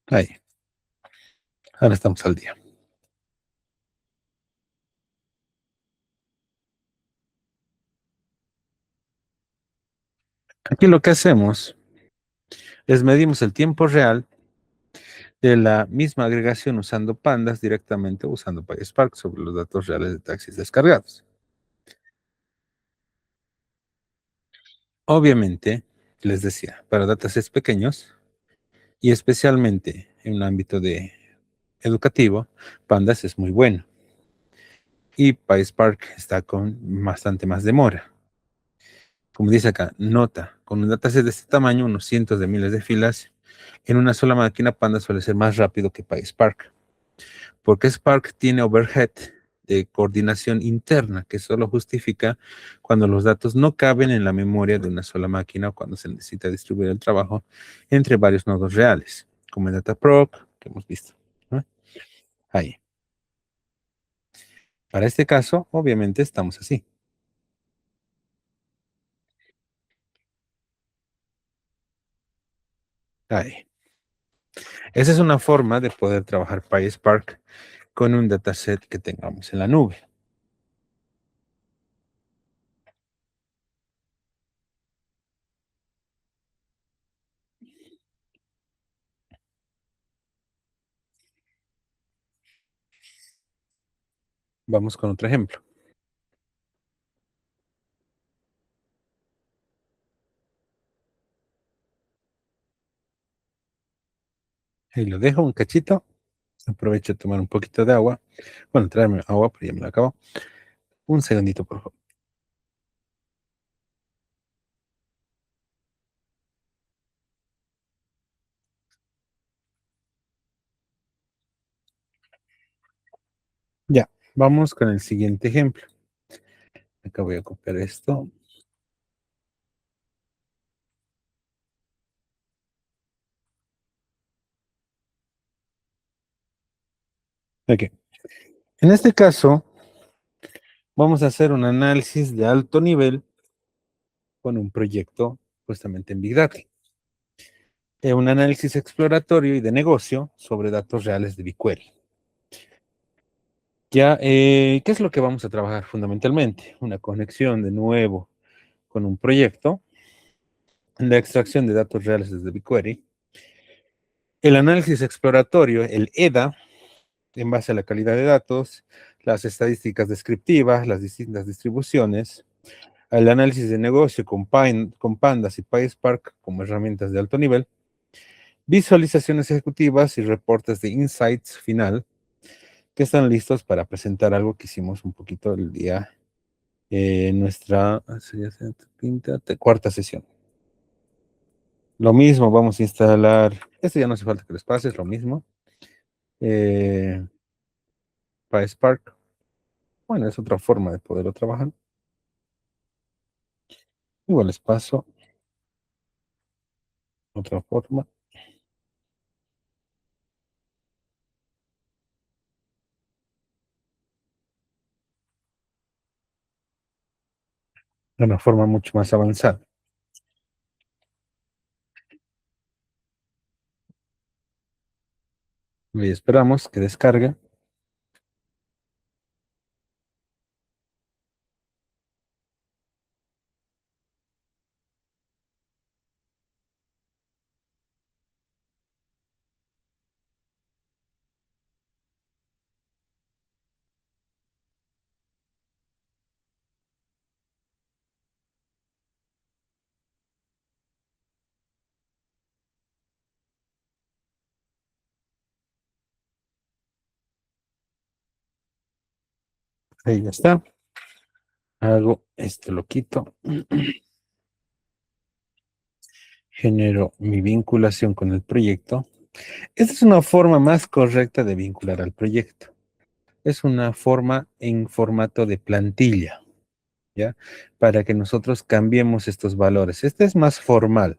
Ahí. Ahora estamos al día. Aquí lo que hacemos es medimos el tiempo real de la misma agregación usando Pandas directamente usando PySpark sobre los datos reales de taxis descargados. Obviamente, les decía, para datasets pequeños y especialmente en un ámbito de educativo, Pandas es muy bueno. Y PySpark está con bastante más demora. Como dice acá, nota, con un dataset de este tamaño, unos cientos de miles de filas, en una sola máquina, Panda suele ser más rápido que PySpark, porque Spark tiene overhead de coordinación interna que solo justifica cuando los datos no caben en la memoria de una sola máquina o cuando se necesita distribuir el trabajo entre varios nodos reales, como en Dataproc, que hemos visto, ¿no? Ahí. Para este caso, obviamente, estamos así. Ahí. Esa es una forma de poder trabajar PySpark con un dataset que tengamos en la nube. Vamos con otro ejemplo. Ahí lo dejo un cachito. Aprovecho de tomar un poquito de agua. Bueno, traerme agua, pero ya me la acabo. Un segundito, por favor. Ya, vamos con el siguiente ejemplo. Acá voy a copiar esto. Ok. En este caso, vamos a hacer un análisis de alto nivel con un proyecto justamente en Big Data. Un análisis exploratorio y de negocio sobre datos reales de BigQuery. Ya, ¿qué es lo que vamos a trabajar fundamentalmente? Una conexión de nuevo con un proyecto, la extracción de datos reales desde BigQuery, el análisis exploratorio, el EDA, en base a la calidad de datos, las estadísticas descriptivas, las distintas distribuciones, el análisis de negocio con Pandas y PySpark como herramientas de alto nivel, visualizaciones ejecutivas y reportes de insights final que están listos para presentar algo que hicimos un poquito el día en nuestra cuarta sesión. Lo mismo, vamos a instalar, esto ya no hace falta que les pase, es lo mismo. Eh, PySpark, bueno, es otra forma de poderlo trabajar. Igual les paso otra forma, de una forma mucho más avanzada. Y esperamos que descargue. Ahí ya está. Hago este, lo quito. Genero mi vinculación con el proyecto. Esta es una forma más correcta de vincular al proyecto. Es una forma en formato de plantilla, ¿ya? Para que nosotros cambiemos estos valores. Este es más formal.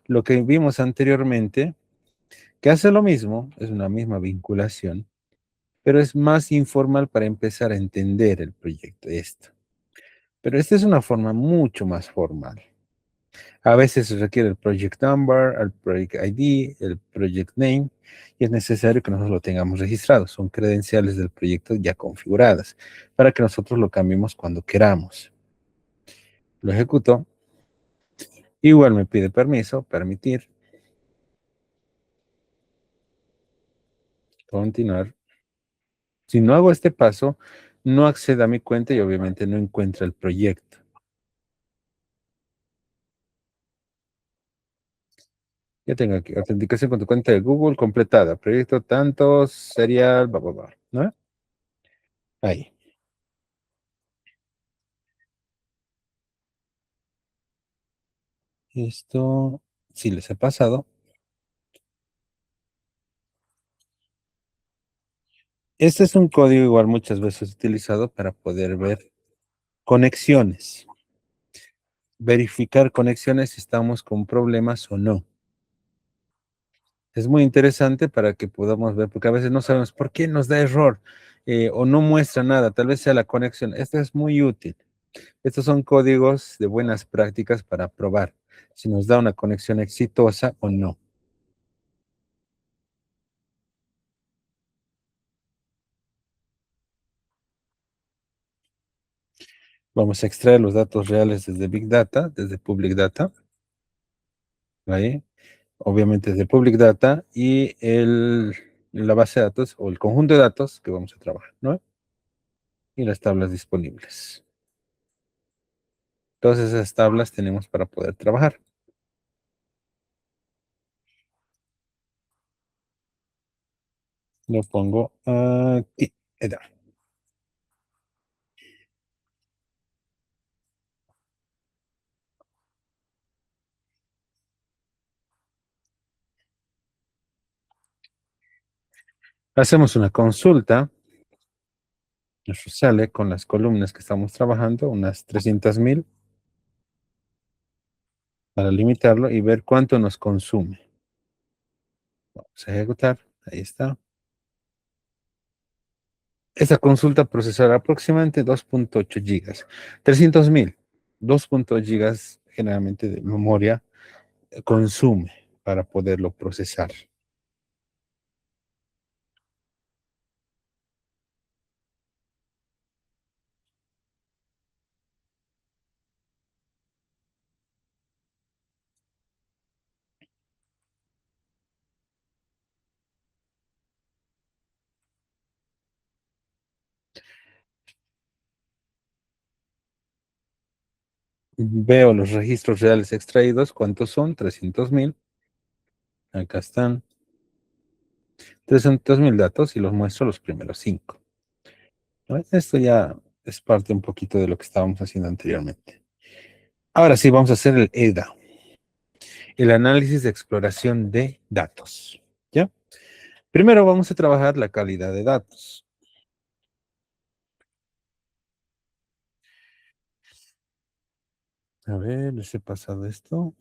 Lo que vimos anteriormente, que hace lo mismo, es una misma vinculación, pero es más informal para empezar a entender el proyecto, esto. Pero esta es una forma mucho más formal. A veces se requiere el project number, el project ID, el project name, y es necesario que nosotros lo tengamos registrado. Son credenciales del proyecto ya configuradas para que nosotros lo cambiemos cuando queramos. Lo ejecuto. Igual me pide permiso, permitir, continuar. Si no hago este paso, no accede a mi cuenta y obviamente no encuentra el proyecto. Ya tengo aquí, autenticación con tu cuenta de Google completada. Proyecto tantos, serial, ¿no? Ahí. Esto, sí les he pasado. Este es un código igual muchas veces utilizado para poder ver conexiones. Verificar conexiones si estamos con problemas o no. Es muy interesante para que podamos ver, porque a veces no sabemos por qué nos da error o no muestra nada, tal vez sea la conexión. Esto es muy útil. Estos son códigos de buenas prácticas para probar si nos da una conexión exitosa o no. Vamos a extraer los datos reales desde Big Data, desde Public Data, ahí, obviamente desde Public Data y la base de datos o el conjunto de datos que vamos a trabajar, ¿no? Y las tablas disponibles. Todas esas tablas tenemos para poder trabajar. Lo pongo aquí. Ahí está. Hacemos una consulta, nos sale con las columnas que estamos trabajando, unas 300,000, para limitarlo y ver cuánto nos consume. Vamos a ejecutar, ahí está. Esta consulta procesará aproximadamente 2.8 gigas. 300,000, 2.8 gigas generalmente de memoria consume para poderlo procesar. Veo los registros reales extraídos, ¿cuántos son? 300,000. Acá están 300,000 datos y los muestro los primeros 5. ¿No? Esto ya es parte un poquito de lo que estábamos haciendo anteriormente. Ahora sí, vamos a hacer el EDA, el análisis de exploración de datos. ¿Ya? Primero vamos a trabajar la calidad de datos. A ver, ¿les he pasado esto?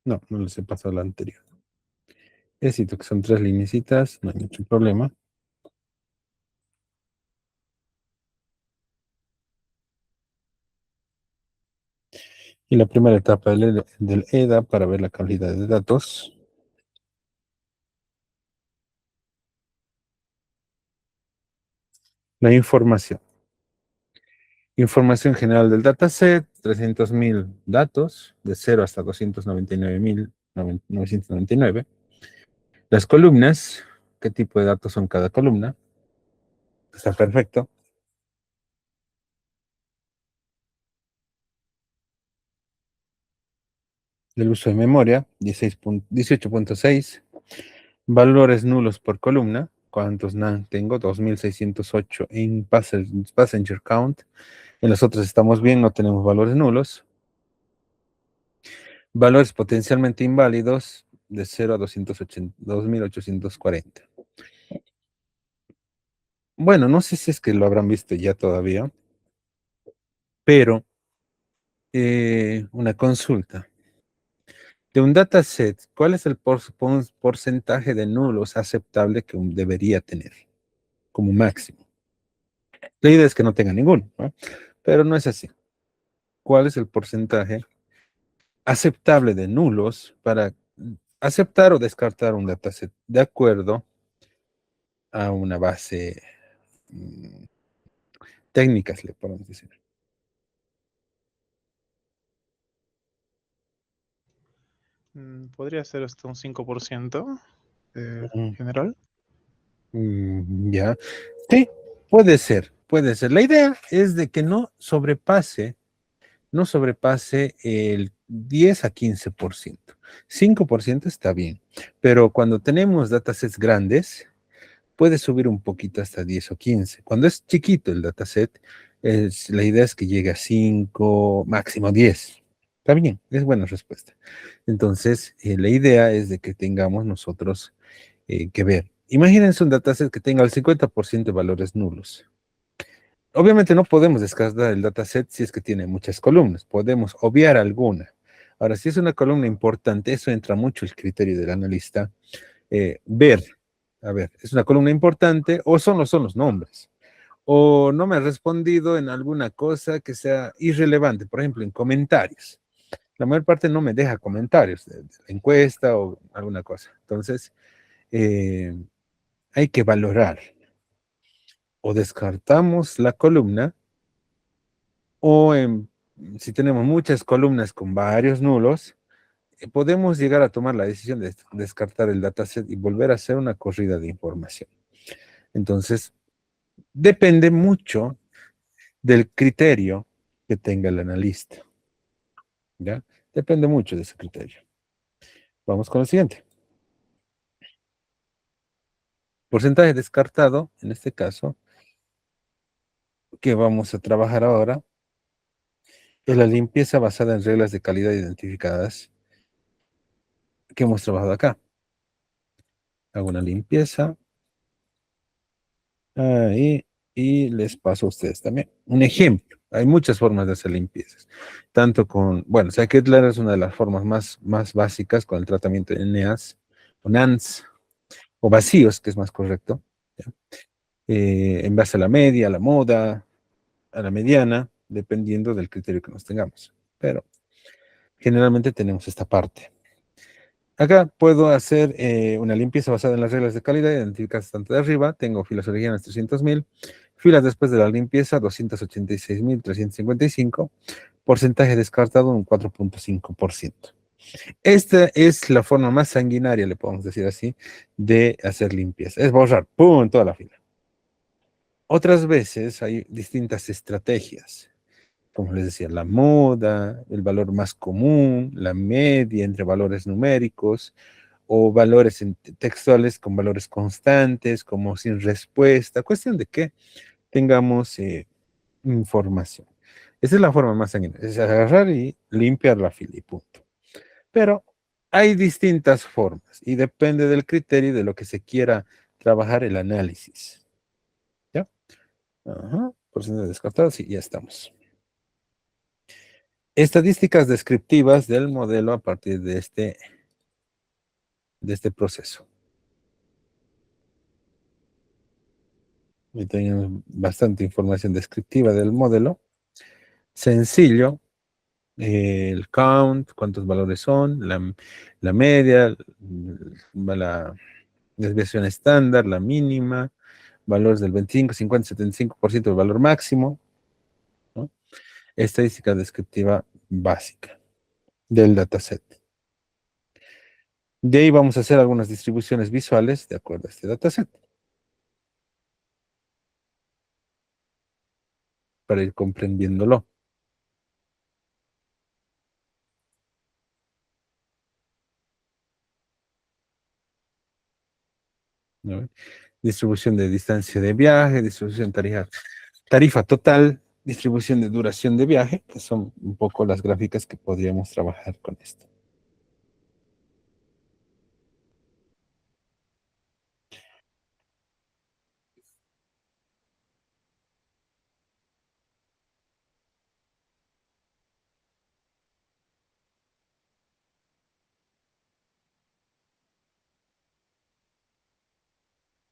No, no les he pasado la anterior. Necesito que son 3 lineecitas, no hay mucho problema. Y la primera etapa del EDA para ver la calidad de datos. La información. Información general del dataset, 300,000 datos, de 0 hasta 299,999. Las columnas, qué tipo de datos son cada columna. Está perfecto. El uso de memoria, 18.6. Valores nulos por columna. ¿Cuántos NAND tengo? 2,608 en passenger count. En las otras estamos bien, no tenemos valores nulos. Valores potencialmente inválidos de 0 a 2,840. Bueno, no sé si es que lo habrán visto ya todavía, pero una consulta. De un dataset, ¿cuál es el porcentaje de nulos aceptable que debería tener como máximo? La idea es que no tenga ninguno, ¿no? Pero no es así. ¿Cuál es el porcentaje aceptable de nulos para aceptar o descartar un dataset de acuerdo a una base mm, técnicas, le podemos decir? Podría ser hasta un 5% Mm, general. ya. Sí, puede ser, puede ser. La idea es de que no sobrepase 10 a 15%. 5% está bien, pero cuando tenemos datasets grandes, puede subir un poquito hasta 10 o 15. Cuando es chiquito el dataset, la idea es que llegue a 5, máximo 10. Está bien, es buena respuesta. Entonces, la idea es de que tengamos nosotros que ver. Imagínense un dataset que tenga el 50% de valores nulos. Obviamente no podemos descartar el dataset si es que tiene muchas columnas, podemos obviar alguna. Ahora, si es una columna importante, eso entra mucho el criterio del analista. Ver, a ver, ¿es una columna importante o son los nombres? O no me ha respondido en alguna cosa que sea irrelevante, por ejemplo, en comentarios. La mayor parte no me deja comentarios de la encuesta o alguna cosa. Entonces, eh, hay que valorar. O descartamos la columna o si tenemos muchas columnas con varios nulos, podemos llegar a tomar la decisión de descartar el dataset y volver a hacer una corrida de información. Entonces, depende mucho del criterio que tenga el analista, ¿ya? Depende mucho de ese criterio. Vamos con el siguiente. Porcentaje descartado, en este caso, que vamos a trabajar ahora, es la limpieza basada en reglas de calidad identificadas que hemos trabajado acá. Hago una limpieza ahí y les paso a ustedes también. Un ejemplo. Hay muchas formas de hacer limpiezas. Tanto con, bueno, Scikit-Learn es una de las formas más básicas con el tratamiento de NEAS o NANS o vacíos, que es más correcto. ¿Ya? En base a la media, a la moda, a la mediana, dependiendo del criterio que nos tengamos. Pero generalmente tenemos esta parte. Acá puedo hacer una limpieza basada en las reglas de calidad identificadas tanto de arriba. Tengo filas originales 300.000, filas después de la limpieza 286.355, porcentaje descartado un 4.5%. Esta es la forma más sanguinaria, le podemos decir así, de hacer limpieza. Es borrar, ¡pum!, toda la fila. Otras veces hay distintas estrategias, como les decía, la moda, el valor más común, la media entre valores numéricos, o valores textuales con valores constantes, como sin respuesta, cuestión de que tengamos información. Esa es la forma más sanguinaria, es agarrar y limpiar la fila y punto. Pero hay distintas formas y depende del criterio de lo que se quiera trabajar el análisis. ¿Ya? Ajá, porcentaje descartado, sí, ya estamos. Estadísticas descriptivas del modelo a partir de este proceso. Y tenemos bastante información descriptiva del modelo. Sencillo, el count, cuántos valores son, la media, la desviación estándar, la mínima, valores del 25, 50, 75% del valor máximo, ¿no? Estadística descriptiva básica del dataset. De ahí vamos a hacer algunas distribuciones visuales de acuerdo a este dataset, para ir comprendiéndolo. ¿No? Distribución de distancia de viaje, distribución tarifa total, distribución de duración de viaje, que son un poco las gráficas que podríamos trabajar con esto.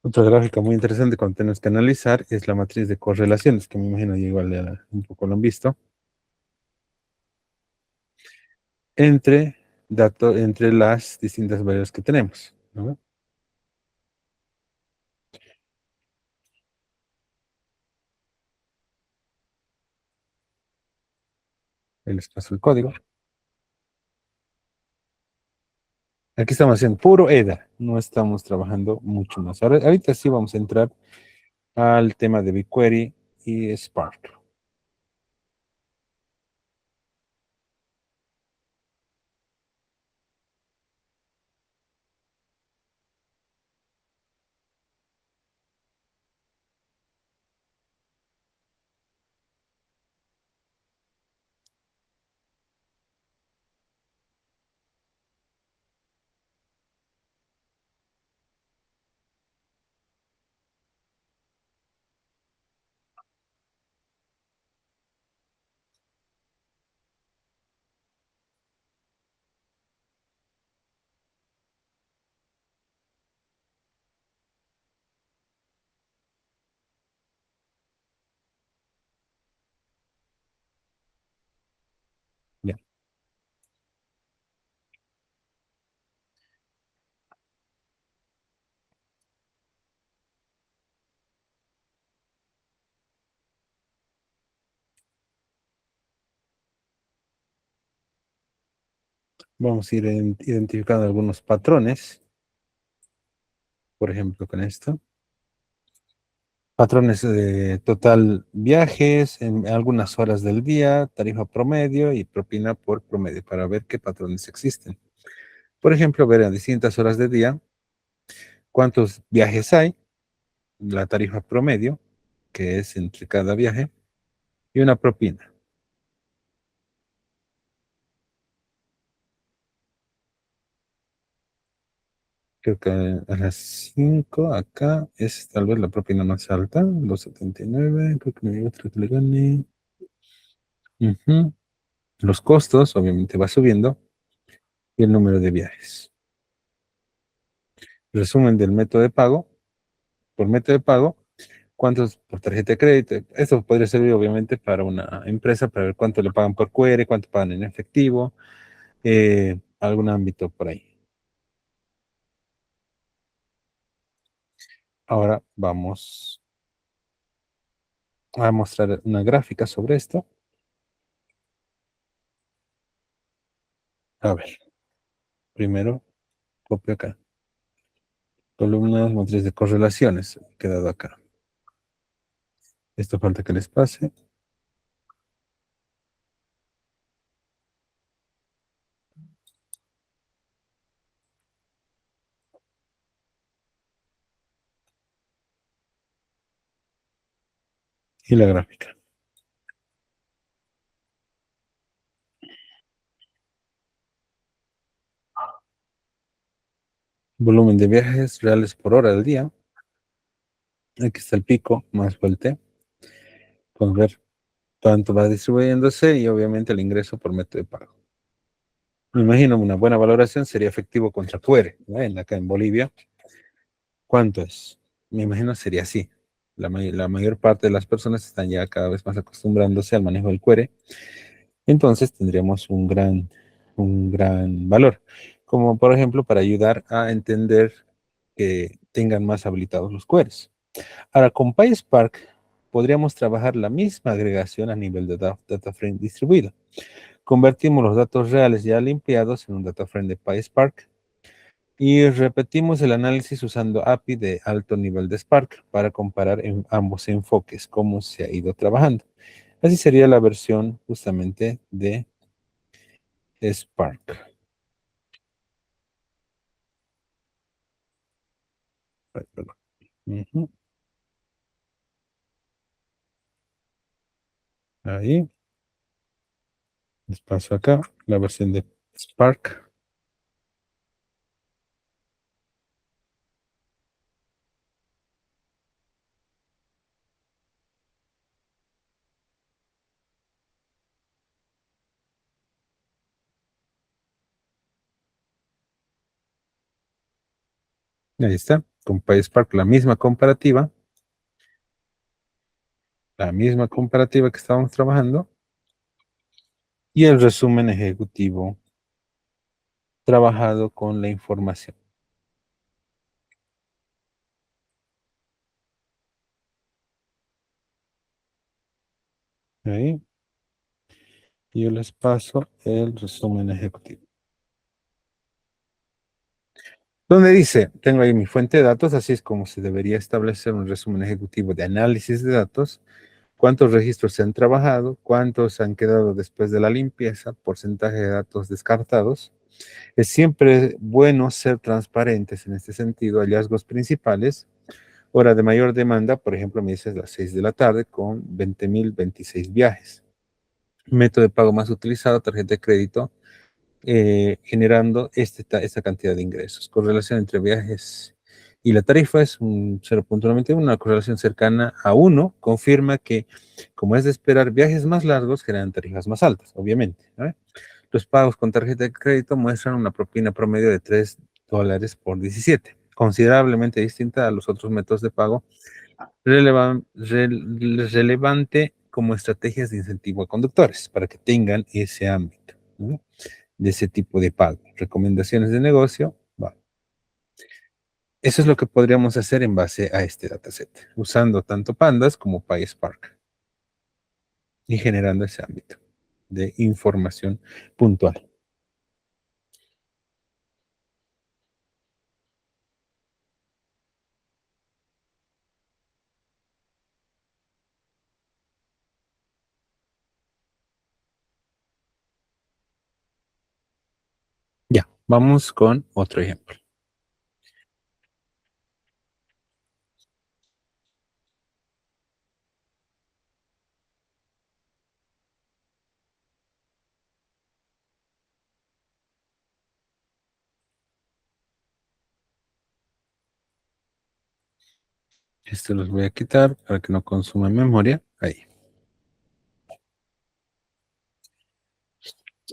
Otra gráfica muy interesante cuando tenemos que analizar es la matriz de correlaciones, que me imagino que igual ya un poco lo han visto, entre entre las distintas variables que tenemos, ¿no? Ahí les paso el código. Aquí estamos haciendo puro EDA, no estamos trabajando mucho más. Ahorita sí vamos a entrar al tema de BigQuery y Spark. Vamos a ir identificando algunos patrones, por ejemplo, con esto. Patrones de total viajes en algunas horas del día, tarifa promedio y propina por promedio para ver qué patrones existen. Por ejemplo, ver a distintas horas del día cuántos viajes hay, la tarifa promedio, que es entre cada viaje, y una propina. Creo que a las 5 acá es tal vez la propina más alta, los 79, creo que no hay otra que le gane. Ujú. Los costos, obviamente, va subiendo y el número de viajes. Resumen del método de pago. Por método de pago, cuántos por tarjeta de crédito. Esto podría servir, obviamente, para una empresa, para ver cuánto le pagan por QR, cuánto pagan en efectivo, algún ámbito por ahí. Ahora vamos a mostrar una gráfica sobre esto. A ver, primero copio acá. Columnas, matriz de correlaciones. He quedado acá. Esto falta que les pase. Y la gráfica. Volumen de viajes reales por hora del día. Aquí está el pico más fuerte. Podemos ver cuánto va distribuyéndose y obviamente el ingreso por método de pago. Me imagino una buena valoración sería efectivo contra QR, ¿no? Acá en Bolivia, ¿cuánto es? Me imagino sería así. La mayor parte de las personas están ya cada vez más acostumbrándose al manejo del QR. Entonces tendríamos un gran valor. Como por ejemplo para ayudar a entender que tengan más habilitados los QRs. Ahora, con PySpark podríamos trabajar la misma agregación a nivel de data frame distribuido. Convertimos los datos reales ya limpiados en un data frame de PySpark y repetimos el análisis usando API de alto nivel de Spark para comparar en ambos enfoques cómo se ha ido trabajando. Así sería la versión justamente de Spark. Ay, perdón. Ujú. Ahí, les paso acá la versión de Spark. Ahí está, con PySpark la misma comparativa que estábamos trabajando y el resumen ejecutivo trabajado con la información. Ahí, yo les paso el resumen ejecutivo. Donde dice, tengo ahí mi fuente de datos, así es como se debería establecer un resumen ejecutivo de análisis de datos, cuántos registros se han trabajado, cuántos han quedado después de la limpieza, porcentaje de datos descartados. Es siempre bueno ser transparentes en este sentido, hallazgos principales, hora de mayor demanda, por ejemplo, me dices las 6 de la tarde con 20.026 viajes. Método de pago más utilizado, tarjeta de crédito, generando esta cantidad de ingresos. Correlación entre viajes y la tarifa es un 0.91, una correlación cercana a 1, confirma que, como es de esperar, viajes más largos generan tarifas más altas, obviamente, ¿no? Los pagos con tarjeta de crédito muestran una propina promedio de $3 por 17, considerablemente distinta a los otros métodos de pago, relevante como estrategias de incentivo a conductores, para que tengan ese ámbito, ¿no? De ese tipo de pago. Recomendaciones de negocio. Bueno, eso es lo que podríamos hacer en base a este dataset, usando tanto Pandas como PySpark y generando ese ámbito de información puntual. Vamos con otro ejemplo. Esto los voy a quitar para que no consuma memoria. Ahí.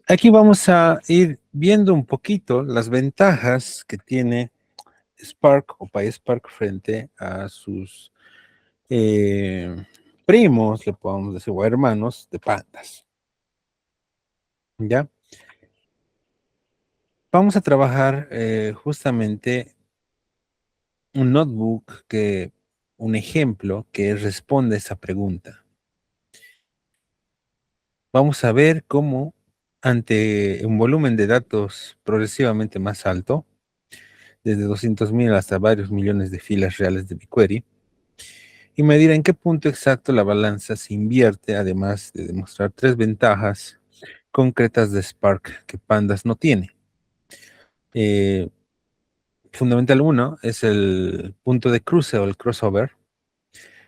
Aquí vamos a ir viendo un poquito las ventajas que tiene Spark o PySpark frente a sus primos, le podemos decir, o hermanos de Pandas. ¿Ya? Vamos a trabajar justamente un notebook un ejemplo que responde a esa pregunta. Vamos a ver cómo ante un volumen de datos progresivamente más alto, desde 200.000 hasta varios millones de filas reales de BigQuery, y medir en qué punto exacto la balanza se invierte, además de demostrar tres ventajas concretas de Spark que Pandas no tiene. Fundamental uno es el punto de cruce o el crossover,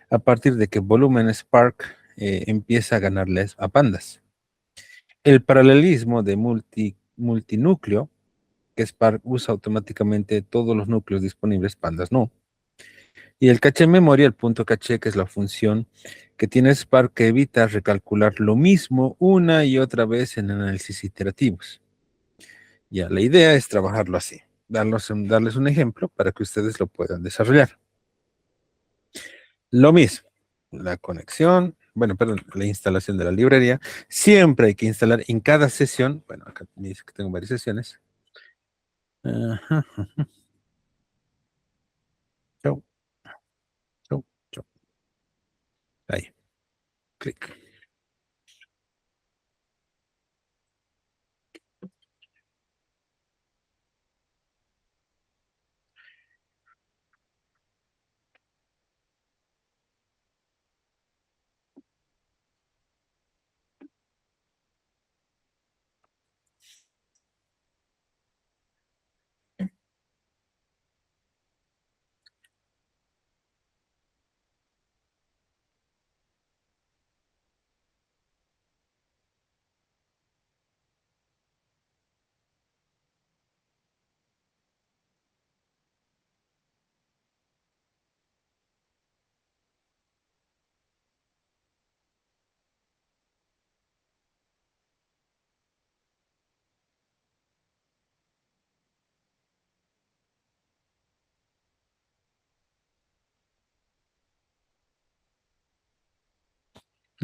a partir de que volumen Spark empieza a ganarles a Pandas. El paralelismo de multinúcleo, que Spark usa automáticamente todos los núcleos disponibles, Pandas no. Y el caché memoria, el punto caché, que es la función que tiene Spark que evita recalcular lo mismo una y otra vez en análisis iterativos. Ya, la idea es trabajarlo así, darles un ejemplo para que ustedes lo puedan desarrollar. Lo mismo, la conexión, bueno, perdón, la instalación de la librería. Siempre hay que instalar en cada sesión, bueno, acá me dice que tengo varias sesiones. Ajá, ajá. Chau, chau, chau. Ahí, clic.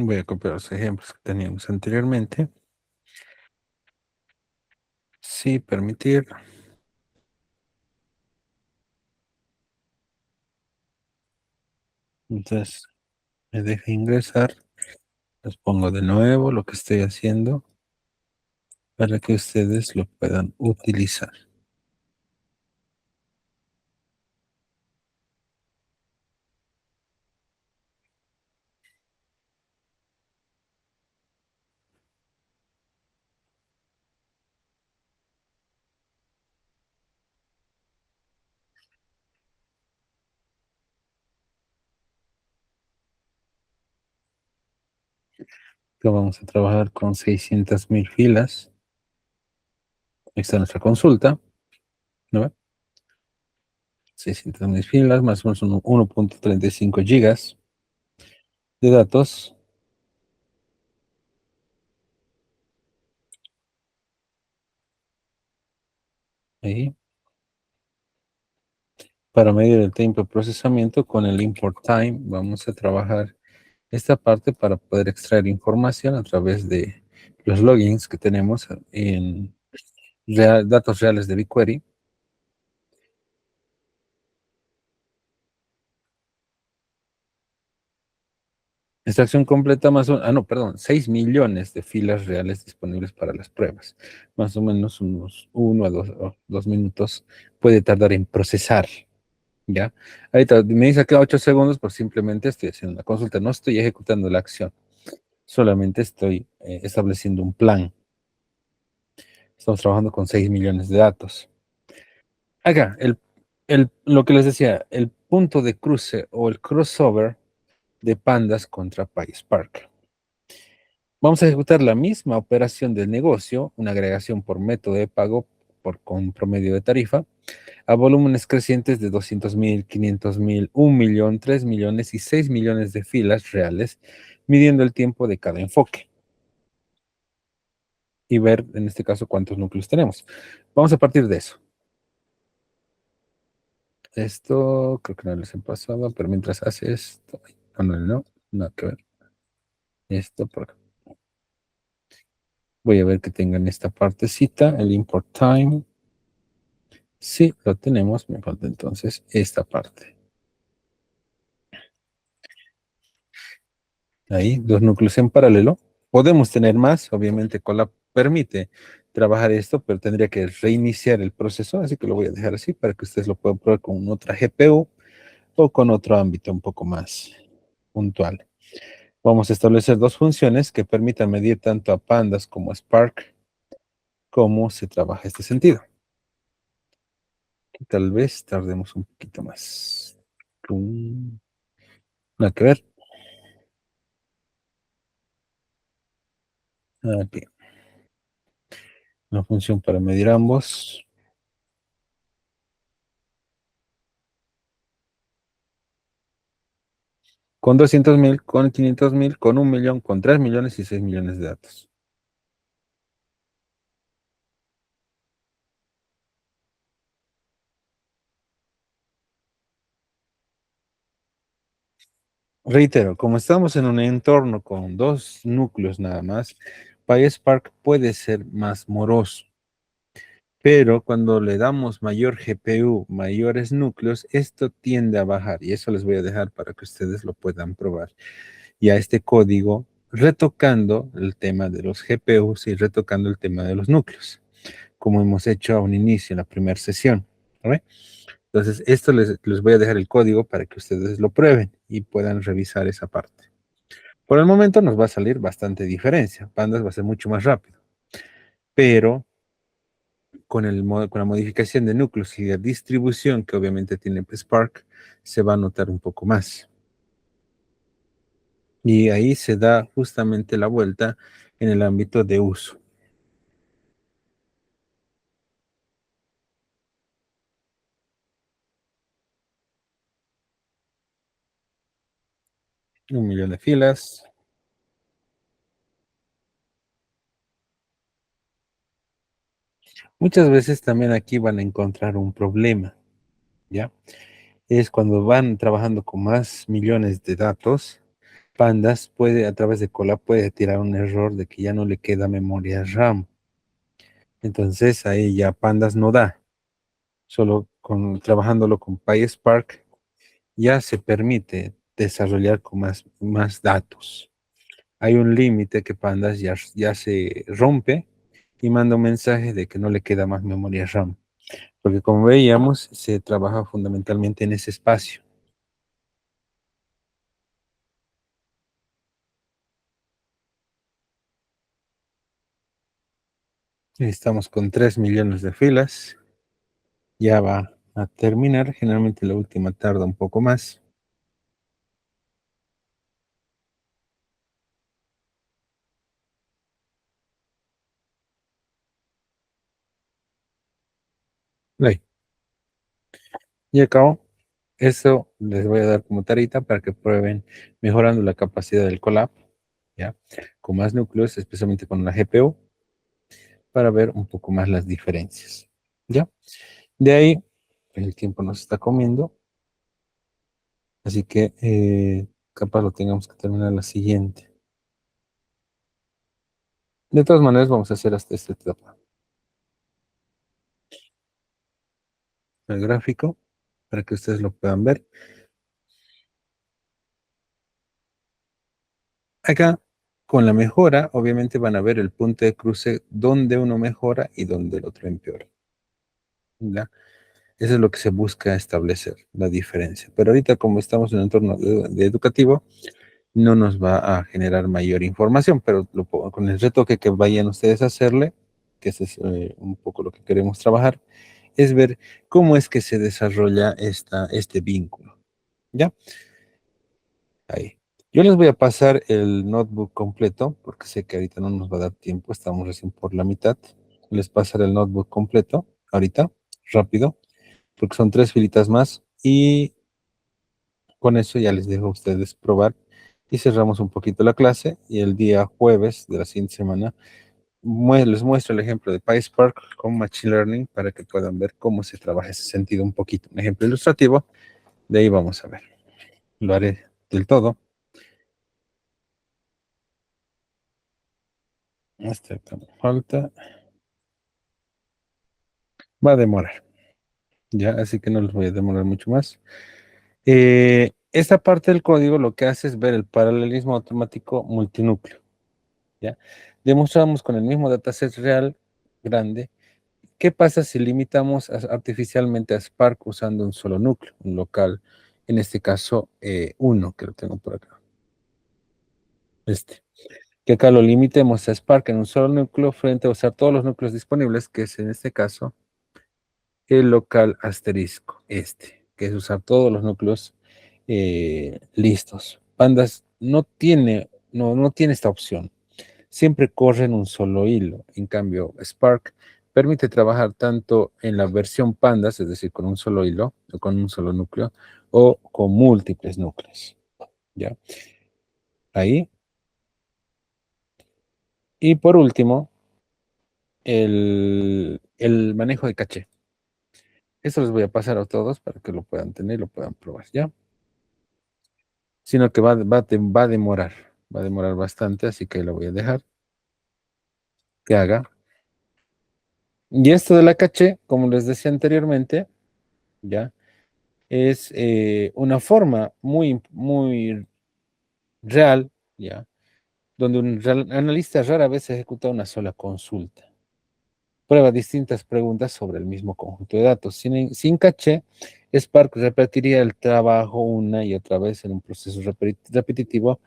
Voy a copiar los ejemplos que teníamos anteriormente. Sí, permitir. Entonces, me deja ingresar. Les pongo de nuevo lo que estoy haciendo para que ustedes lo puedan utilizar. Que vamos a trabajar con 600.000 filas. Ahí está nuestra consulta, ¿no ve? 600.000 filas, más o menos 1.35 gigas de datos. Ahí. Para medir el tiempo de procesamiento con el import time, vamos a trabajar esta parte para poder extraer información a través de los logins que tenemos en datos reales de BigQuery. Extracción completa más o no, perdón, 6 millones de filas reales disponibles para las pruebas. Más o menos unos 1 a 2 minutos puede tardar en procesar, ¿ya? Ahorita me dice que 8 segundos, pues simplemente estoy haciendo una consulta, no estoy ejecutando la acción, solamente estoy estableciendo un plan. Estamos trabajando con 6 millones de datos. Acá, lo que les decía, el punto de cruce o el crossover de Pandas contra PySpark. Vamos a ejecutar la misma operación del negocio, una agregación por método de pago con promedio de tarifa, a volúmenes crecientes de 200.000, 500.000, 1 millón, 3 millones y 6 millones de filas reales, midiendo el tiempo de cada enfoque y ver en este caso cuántos núcleos tenemos. Vamos a partir de eso. Esto creo que no les he pasado, pero mientras hace esto, no, nada que ver. Esto por acá. Voy a ver que tengan esta partecita, el import time. Sí, lo tenemos, me falta entonces esta parte. Ahí, dos núcleos en paralelo. Podemos tener más, obviamente Colab permite trabajar esto, pero tendría que reiniciar el proceso, así que lo voy a dejar así para que ustedes lo puedan probar con otra GPU o con otro ámbito un poco más puntual. Vamos a establecer dos funciones que permitan medir tanto a Pandas como a Spark cómo se trabaja este sentido. Y tal vez tardemos un poquito más. Nada que ver. Aquí. Una función para medir ambos. Con 200.000, con 500.000, con 1 millón, con 3 millones y 6 millones de datos. Reitero, como estamos en un entorno con dos núcleos nada más, PySpark puede ser más moroso. Pero cuando le damos mayor GPU, mayores núcleos, esto tiende a bajar. Y eso les voy a dejar para que ustedes lo puedan probar. Y a este código, retocando el tema de los GPUs y retocando el tema de los núcleos, como hemos hecho a un inicio en la primera sesión. ¿Vale? Entonces, esto les voy a dejar el código para que ustedes lo prueben y puedan revisar esa parte. Por el momento nos va a salir bastante diferencia. Pandas va a ser mucho más rápido. Pero con la modificación de núcleos y de distribución que obviamente tiene Spark, se va a notar un poco más. Y ahí se da justamente la vuelta en el ámbito de uso. Un millón de filas. Muchas veces también aquí van a encontrar un problema, ¿ya? Es cuando van trabajando con más millones de datos, Pandas puede, a través de Colab, puede tirar un error de que ya no le queda memoria RAM. Entonces ahí ya Pandas no da. Solo trabajándolo con PySpark ya se permite desarrollar con más datos. Hay un límite que Pandas ya se rompe y manda un mensaje de que no le queda más memoria RAM. Porque como veíamos, se trabaja fundamentalmente en ese espacio. Estamos con 3 millones de filas. Ya va a terminar. Generalmente la última tarda un poco más. Ahí. Y acabo. Eso les voy a dar como tarita para que prueben mejorando la capacidad del Colab, ¿ya? Con más núcleos, especialmente con la GPU, para ver un poco más las diferencias, ¿ya? De ahí, el tiempo nos está comiendo, así que capaz lo tengamos que terminar la siguiente. De todas maneras, vamos a hacer hasta esta etapa. El gráfico, para que ustedes lo puedan ver. Acá, con la mejora, obviamente van a ver el punto de cruce donde uno mejora y donde el otro empeora, ¿ya? Eso es lo que se busca establecer, la diferencia. Pero ahorita, como estamos en un entorno de educativo, no nos va a generar mayor información, pero con el retoque que vayan ustedes a hacerle, que ese es un poco lo que queremos trabajar, es ver cómo es que se desarrolla este vínculo. ¿Ya? Ahí. Yo les voy a pasar el notebook completo, porque sé que ahorita no nos va a dar tiempo, estamos recién por la mitad. Les pasaré el notebook completo, ahorita, rápido, porque son 3 filitas más, y con eso ya les dejo a ustedes probar, y cerramos un poquito la clase, y el día jueves de la siguiente semana les muestro el ejemplo de PySpark con Machine Learning para que puedan ver cómo se trabaja ese sentido un poquito. Un ejemplo ilustrativo, de ahí vamos a ver. Lo haré del todo. Hasta acá me falta. Va a demorar, ya, así que no les voy a demorar mucho más. Esta parte del código lo que hace es ver el paralelismo automático multinúcleo, ¿ya? Demostramos con el mismo dataset real grande. ¿Qué pasa si limitamos artificialmente a Spark usando un solo núcleo, un local? En este caso, uno, que lo tengo por acá. Que acá lo limitemos a Spark en un solo núcleo frente a usar todos los núcleos disponibles, que es en este caso el local asterisco, que es usar todos los núcleos listos. Pandas no tiene esta opción. Siempre corre en un solo hilo. En cambio, Spark permite trabajar tanto en la versión Pandas, es decir, con un solo hilo, o con un solo núcleo, o con múltiples núcleos. ¿Ya? Ahí. Y por último, el manejo de caché. Esto les voy a pasar a todos para que lo puedan tener y lo puedan probar, ¿ya? Sino que va a demorar bastante, así que lo voy a dejar que haga. Y esto de la caché, como les decía anteriormente, ¿ya? Es una forma muy real, ¿ya? Donde un analista rara vez ejecuta una sola consulta. Prueba distintas preguntas sobre el mismo conjunto de datos. Sin caché, Spark repetiría el trabajo una y otra vez en un proceso repetitivo,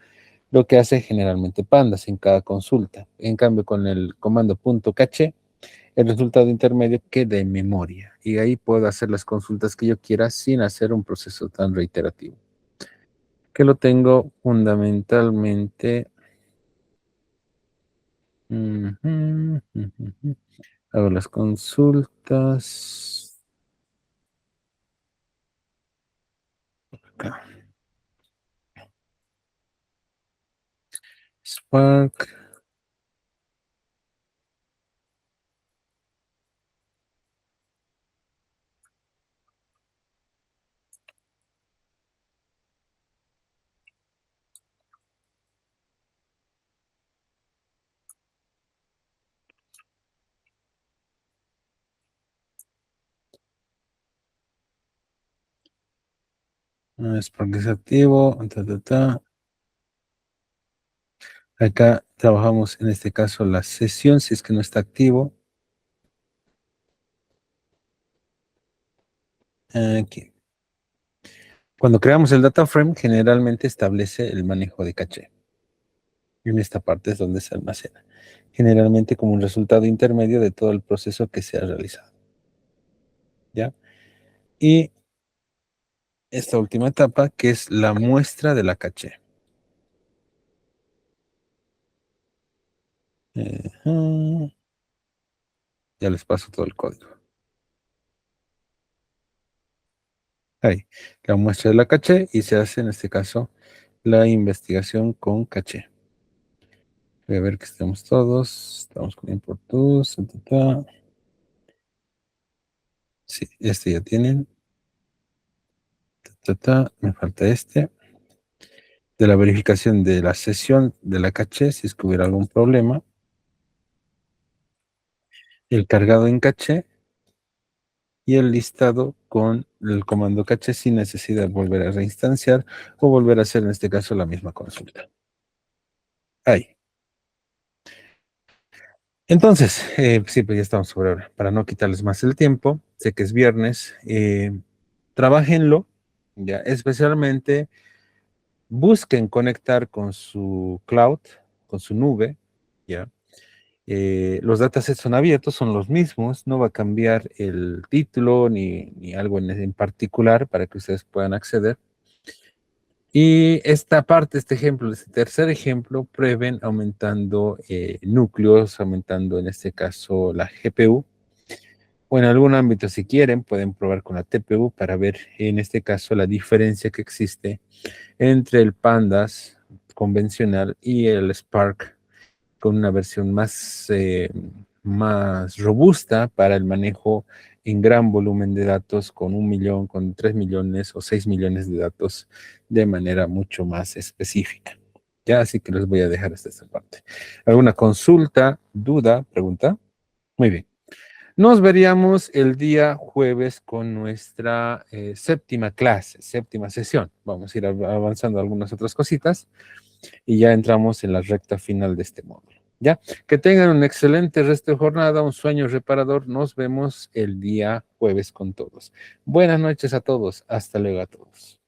lo que hace generalmente Pandas en cada consulta. En cambio, con el comando .caché, el resultado intermedio queda en memoria y ahí puedo hacer las consultas que yo quiera sin hacer un proceso tan reiterativo. Que lo tengo fundamentalmente. Ujú, ujú. Hago las consultas. Acá. Spark. Spark es activo. Acá trabajamos en este caso la sesión, si es que no está activo. Aquí. Cuando creamos el data frame, generalmente establece el manejo de caché. En esta parte es donde se almacena, generalmente como un resultado intermedio de todo el proceso que se ha realizado. ¿Ya? Y esta última etapa, que es la muestra de la caché. Ya les paso todo el código. Ahí, la muestra de la caché y se hace en este caso la investigación con caché. Voy a ver que estemos todos. Estamos con import tools. Sí, este ya tienen. Me falta este. De la verificación de la sesión de la caché, si es que hubiera algún problema. El cargado en caché y el listado con el comando caché sin necesidad de volver a reinstanciar o volver a hacer en este caso la misma consulta. Ahí. Entonces, sí, pues ya estamos sobre hora. Para no quitarles más el tiempo, sé que es viernes, trabájenlo, ya, especialmente busquen conectar con su cloud, con su nube, ya. Los datasets son abiertos, son los mismos, no va a cambiar el título ni algo en particular para que ustedes puedan acceder. Y esta parte, este ejemplo, este tercer ejemplo, prueben aumentando núcleos, aumentando en este caso la GPU, o en algún ámbito si quieren, pueden probar con la TPU para ver en este caso la diferencia que existe entre el Pandas convencional y el Spark con una versión más robusta para el manejo en gran volumen de datos con 1 millón, con 3 millones o 6 millones de datos de manera mucho más específica. Ya, así que les voy a dejar hasta esta parte. ¿Alguna consulta, duda, pregunta? Muy bien. Nos veríamos el día jueves con nuestra séptima clase, séptima sesión. Vamos a ir avanzando algunas otras cositas y ya entramos en la recta final de este módulo. ¿Ya? Que tengan un excelente resto de jornada, un sueño reparador. Nos vemos el día jueves con todos. Buenas noches a todos. Hasta luego a todos.